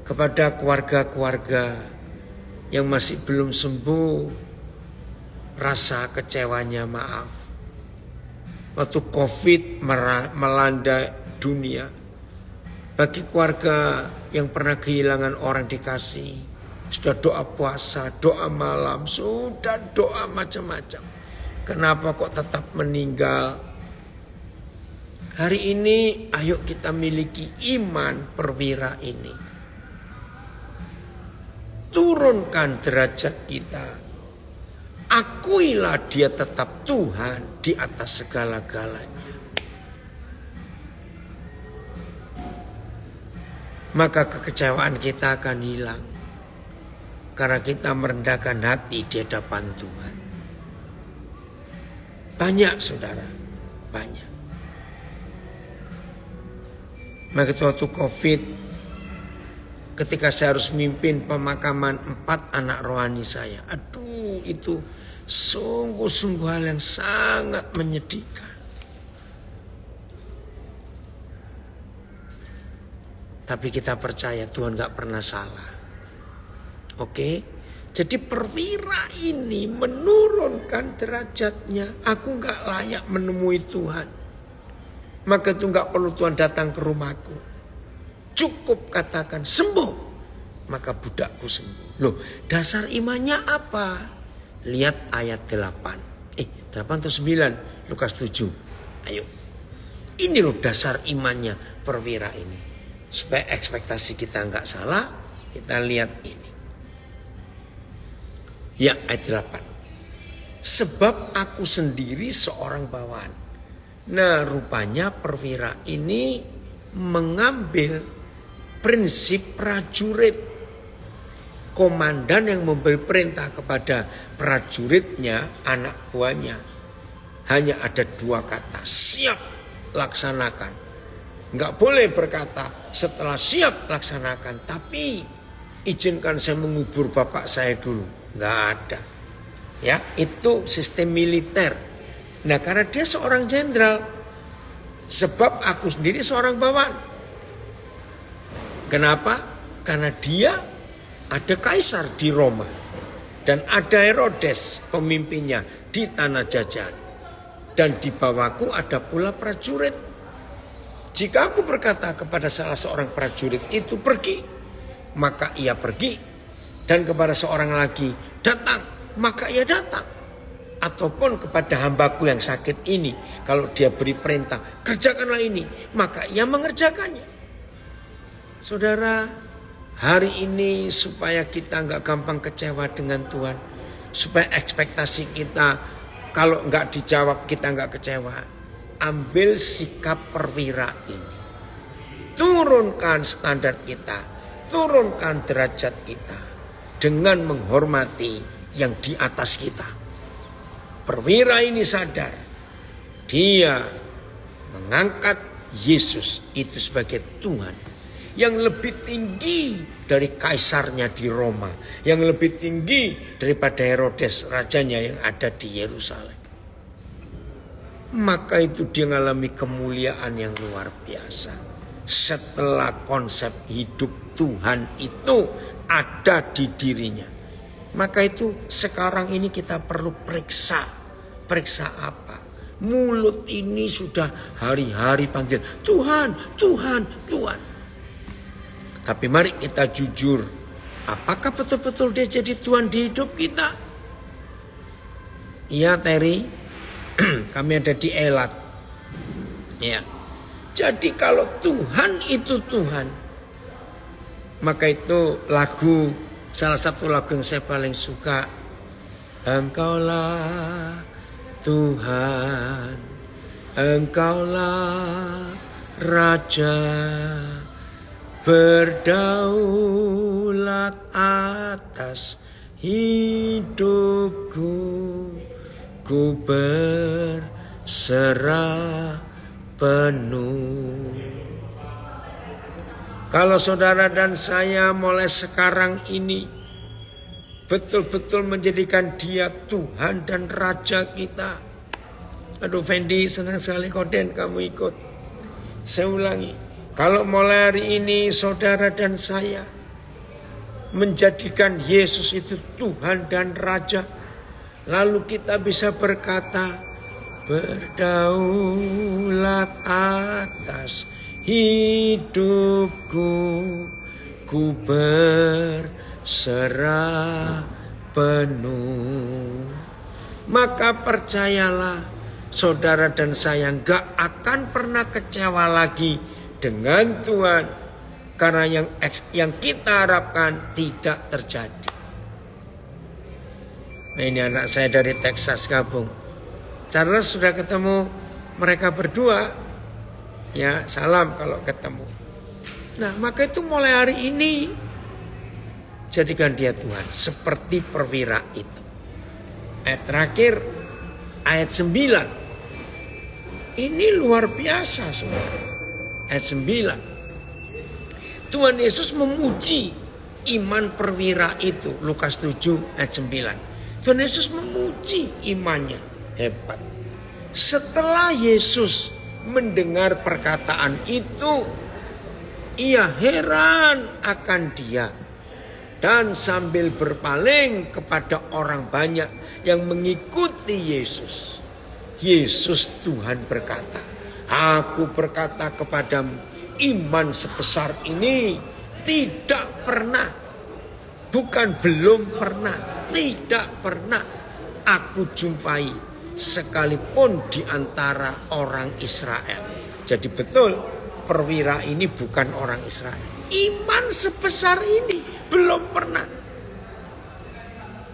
Kepada keluarga-keluarga yang masih belum sembuh, rasa kecewanya maaf. Waktu COVID melanda dunia, bagi keluarga yang pernah kehilangan orang dikasih, sudah doa puasa, doa malam, sudah doa macam-macam. Kenapa kok tetap meninggal? Hari ini ayo kita miliki iman perwira ini. Turunkan derajat kita. Akuilah dia tetap Tuhan di atas segala-galanya. Maka kekecewaan kita akan hilang. Karena kita merendahkan hati di hadapan Tuhan. Banyak saudara, banyak. Maka waktu COVID, ketika saya harus mimpin pemakaman 4 anak rohani saya. Aduh, itu sungguh-sungguh hal yang sangat menyedihkan. Tapi kita percaya Tuhan gak pernah salah. Oke? Jadi perwira ini menurunkan derajatnya. Aku gak layak menemui Tuhan. Maka itu gak perlu Tuhan datang ke rumahku. Cukup katakan sembuh, maka budakku sembuh. Loh, dasar imannya apa? Lihat ayat 8. 8 atau 9, Lukas 7. Ayo. Ini loh dasar imannya perwira ini. Supaya ekspektasi kita enggak salah, kita lihat ini. Ya, ayat 8. Sebab aku sendiri seorang bawahan. Nah, rupanya perwira ini mengambil prinsip prajurit. Komandan yang memberi perintah kepada prajuritnya, anak buahnya. Hanya ada 2 kata, siap laksanakan. Enggak boleh berkata setelah siap laksanakan, tapi izinkan saya mengubur bapak saya dulu. Enggak ada. Ya, itu sistem militer. Nah, karena dia seorang jenderal, sebab aku sendiri seorang bawahan. Kenapa? Karena dia ada kaisar di Roma dan ada Herodes pemimpinnya di tanah jajahan. Dan di bawahku ada pula prajurit. Jika aku berkata kepada salah seorang prajurit itu pergi, maka ia pergi. Dan kepada seorang lagi datang, maka ia datang. Ataupun kepada hambaku yang sakit ini, kalau dia beri perintah, kerjakanlah ini, maka ia mengerjakannya. Saudara, hari ini supaya kita nggak gampang kecewa dengan Tuhan, supaya ekspektasi kita kalau nggak dijawab kita nggak kecewa, ambil sikap perwira ini. Turunkan standar kita, turunkan derajat kita dengan menghormati yang di atas kita. Perwira ini sadar, dia mengangkat Yesus itu sebagai Tuhan. Yang lebih tinggi dari kaisarnya di Roma. Yang lebih tinggi daripada Herodes rajanya yang ada di Yerusalem. Maka itu dia mengalami kemuliaan yang luar biasa. Setelah konsep hidup Tuhan itu ada di dirinya. Maka itu sekarang ini kita perlu periksa. Periksa apa? Mulut ini sudah hari-hari panggil Tuhan, Tuhan, Tuhan. Tapi mari kita jujur, apakah betul-betul dia jadi Tuhan di hidup kita? Iya Terry, kami ada di Elat. Ya. Jadi kalau Tuhan itu Tuhan, maka itu lagu, salah satu lagu yang saya paling suka. Engkaulah Tuhan, Engkaulah Raja, berdaulat atas hidupku, ku berserah penuh. Kalau saudara dan saya mulai sekarang ini betul-betul menjadikan dia Tuhan dan Raja kita. Aduh Fendi, senang sekali Koden kamu ikut. Saya ulangi. Kalau mulai hari ini saudara dan saya menjadikan Yesus itu Tuhan dan Raja, Lalu kita bisa berkata, berdaulat atas hidupku, ku berserah penuh. Maka percayalah, saudara dan saya gak akan pernah kecewa lagi dengan Tuhan. Karena yang kita harapkan tidak terjadi. Nah, ini anak saya dari Texas gabung. Charles sudah ketemu mereka berdua. Ya, salam kalau ketemu. Nah, maka itu mulai hari ini jadikan dia Tuhan seperti perwira itu. Ayat terakhir, ayat 9. Ini luar biasa, saudara. Ayat 9. Tuhan Yesus memuji iman perwira itu. Lukas 7 ayat 9. Tuhan Yesus memuji imannya. Hebat. Setelah Yesus mendengar perkataan itu, ia heran akan dia. Dan sambil berpaling kepada orang banyak yang mengikuti Yesus. Yesus Tuhan berkata, aku berkata kepadamu, iman sebesar ini tidak pernah, bukan belum pernah, tidak pernah aku jumpai sekalipun di antara orang Israel. Jadi betul, perwira ini bukan orang Israel. Iman sebesar ini belum pernah.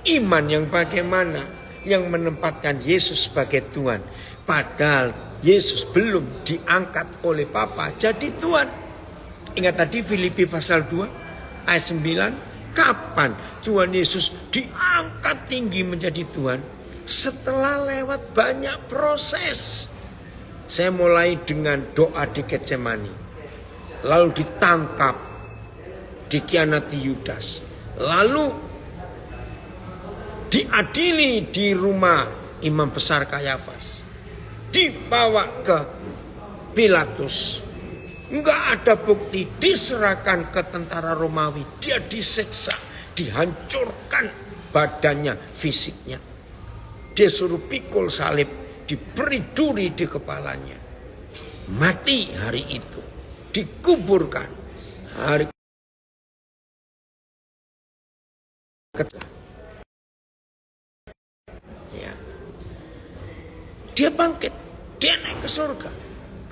Iman yang bagaimana? Yang menempatkan Yesus sebagai Tuhan. Padahal Yesus belum diangkat oleh Bapa jadi Tuhan. Ingat tadi Filipi pasal 2 ayat 9. Kapan Tuhan Yesus diangkat tinggi menjadi Tuhan? Setelah lewat banyak proses. Saya mulai dengan doa di Getsemani. Lalu ditangkap. Dikhianati Yudas. Lalu diadili di rumah imam besar Kayafas. Dibawa ke Pilatus. Enggak ada bukti. Diserahkan ke tentara Romawi. Dia disiksa. Dihancurkan badannya, fisiknya. Dia suruh pikul salib. Diberi duri di kepalanya. Mati hari itu. Dikuburkan. Hari kedua. Ya. Dia bangkit. Dia naik ke surga.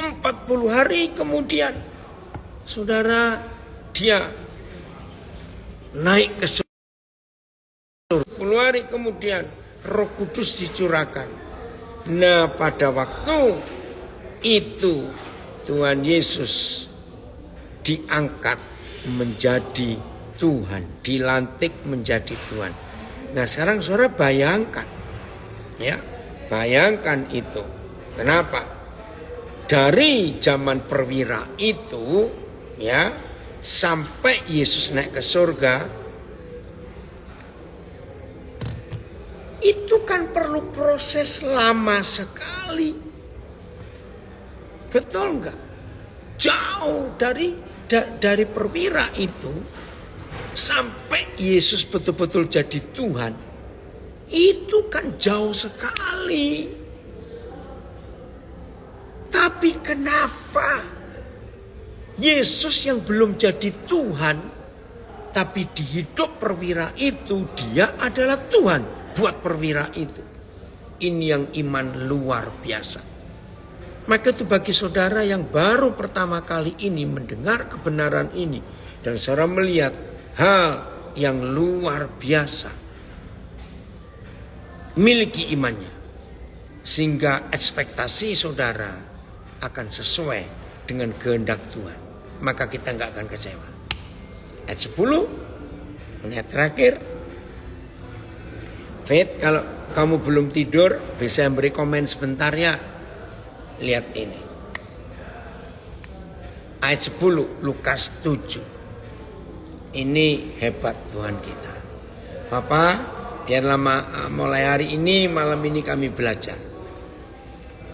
40 hari kemudian, saudara, dia naik ke surga. 10 hari kemudian, Roh Kudus dicurahkan. Nah, pada waktu itu Tuhan Yesus diangkat menjadi Tuhan, dilantik menjadi Tuhan. Nah, sekarang saudara bayangkan, ya, bayangkan itu. Kenapa? Dari zaman perwira itu, ya, sampai Yesus naik ke surga, itu kan perlu proses lama sekali. Betul enggak? Jauh dari perwira itu sampai Yesus betul-betul jadi Tuhan. Itu kan jauh sekali. Tapi kenapa Yesus yang belum jadi Tuhan, tapi di hidup perwira itu dia adalah Tuhan buat perwira itu. Ini yang iman luar biasa. Maka itu bagi saudara yang baru pertama kali ini mendengar kebenaran ini, dan saudara melihat hal yang luar biasa, miliki imannya, sehingga ekspektasi saudara akan sesuai dengan kehendak Tuhan. Maka kita nggak akan kecewa. Ayat 10, ayat terakhir. Faith, kalau kamu belum tidur, bisa beri komen sebentar ya. Lihat ini. Ayat 10, Lukas 7. Ini hebat Tuhan kita. Papa, biarlah mulai hari ini, malam ini kami belajar.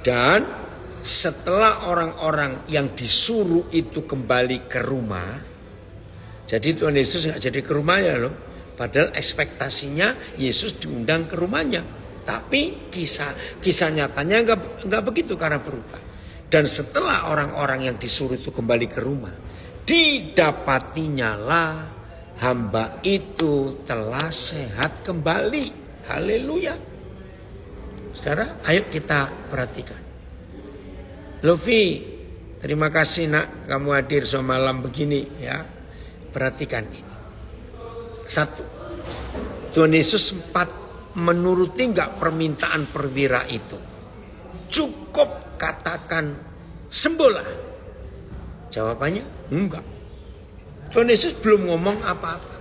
Dan setelah orang-orang yang disuruh itu kembali ke rumah, jadi Tuhan Yesus gak jadi ke rumahnya loh. Padahal ekspektasinya Yesus diundang ke rumahnya. Tapi kisah nyatanya enggak begitu karena berubah. Dan setelah orang-orang yang disuruh itu kembali ke rumah, didapatinya lah hamba itu telah sehat kembali. Haleluya. Saudara, ayo kita perhatikan. Lofi, terima kasih nak kamu hadir semalam begini ya. Perhatikan ini. Satu, Tuhan Yesus sempat menuruti enggak permintaan perwira itu. Cukup katakan sembuhlah. Jawabannya enggak. Tuhan Yesus belum ngomong apa-apa.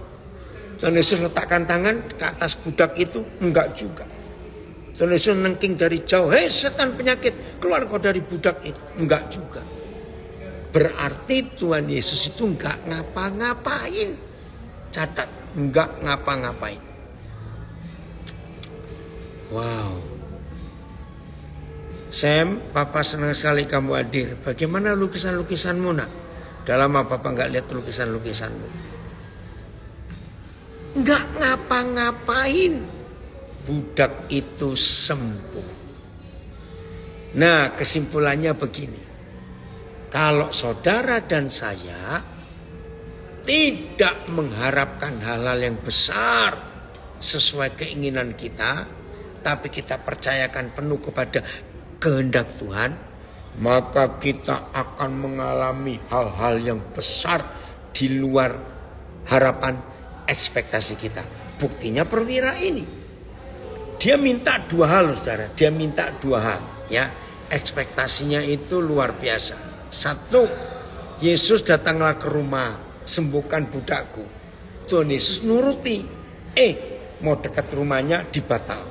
Tuhan Yesus letakkan tangan ke atas budak itu, enggak juga. Tuhan Yesus nengking dari jauh, hei setan penyakit, keluar kau dari budak itu. Enggak juga. Berarti Tuhan Yesus itu enggak ngapa-ngapain. Catat, enggak ngapa-ngapain. Wow. Sam, Papa senang sekali kamu hadir. Bagaimana lukisan-lukisanmu nak? Udah lama Papa enggak lihat lukisan-lukisanmu. Enggak ngapa-ngapain. Budak itu sembuh. Nah, kesimpulannya begini. Kalau saudara dan saya tidak mengharapkan hal-hal yang besar sesuai keinginan kita, tapi kita percayakan penuh kepada kehendak Tuhan, maka kita akan mengalami hal-hal yang besar di luar harapan ekspektasi kita. Buktinya perwira ini. Dia minta dua hal, saudara. Dia minta dua hal, ya. Ekspektasinya itu luar biasa. Satu, Yesus datanglah ke rumah, sembuhkan budakku. Tuhan Yesus nuruti. Mau dekat rumahnya dibatalkan.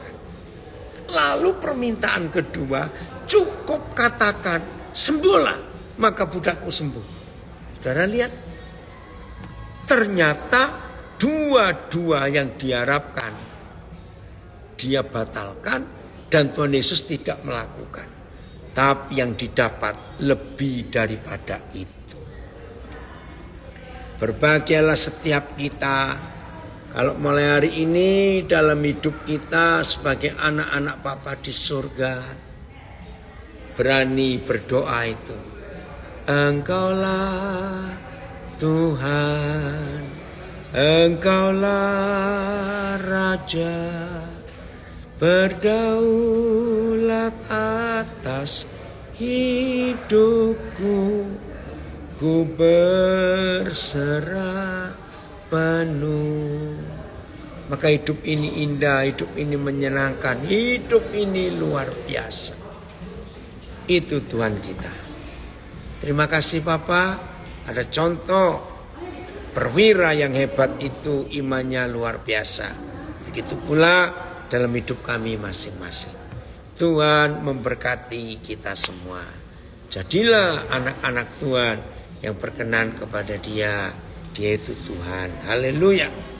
Lalu permintaan kedua, cukup katakan sembuhlah, maka budakku sembuh. Saudara lihat, ternyata dua-dua yang diharapkan dia batalkan dan Tuhan Yesus tidak melakukan. Tapi yang didapat lebih daripada itu. Berbahagialah setiap kita kalau mulai hari ini dalam hidup kita sebagai anak-anak Bapa di surga berani berdoa itu. Engkaulah Tuhan, Engkaulah Raja, berdaulat atas hidupku, ku berserah penuh. Maka hidup ini indah, hidup ini menyenangkan, hidup ini luar biasa. Itu Tuhan kita. Terima kasih Papa. Ada contoh perwira yang hebat itu imannya luar biasa. Begitu pula dalam hidup kami masing-masing. Tuhan memberkati kita semua. Jadilah anak-anak Tuhan yang berkenan kepada Dia. Dia itu Tuhan. Haleluya.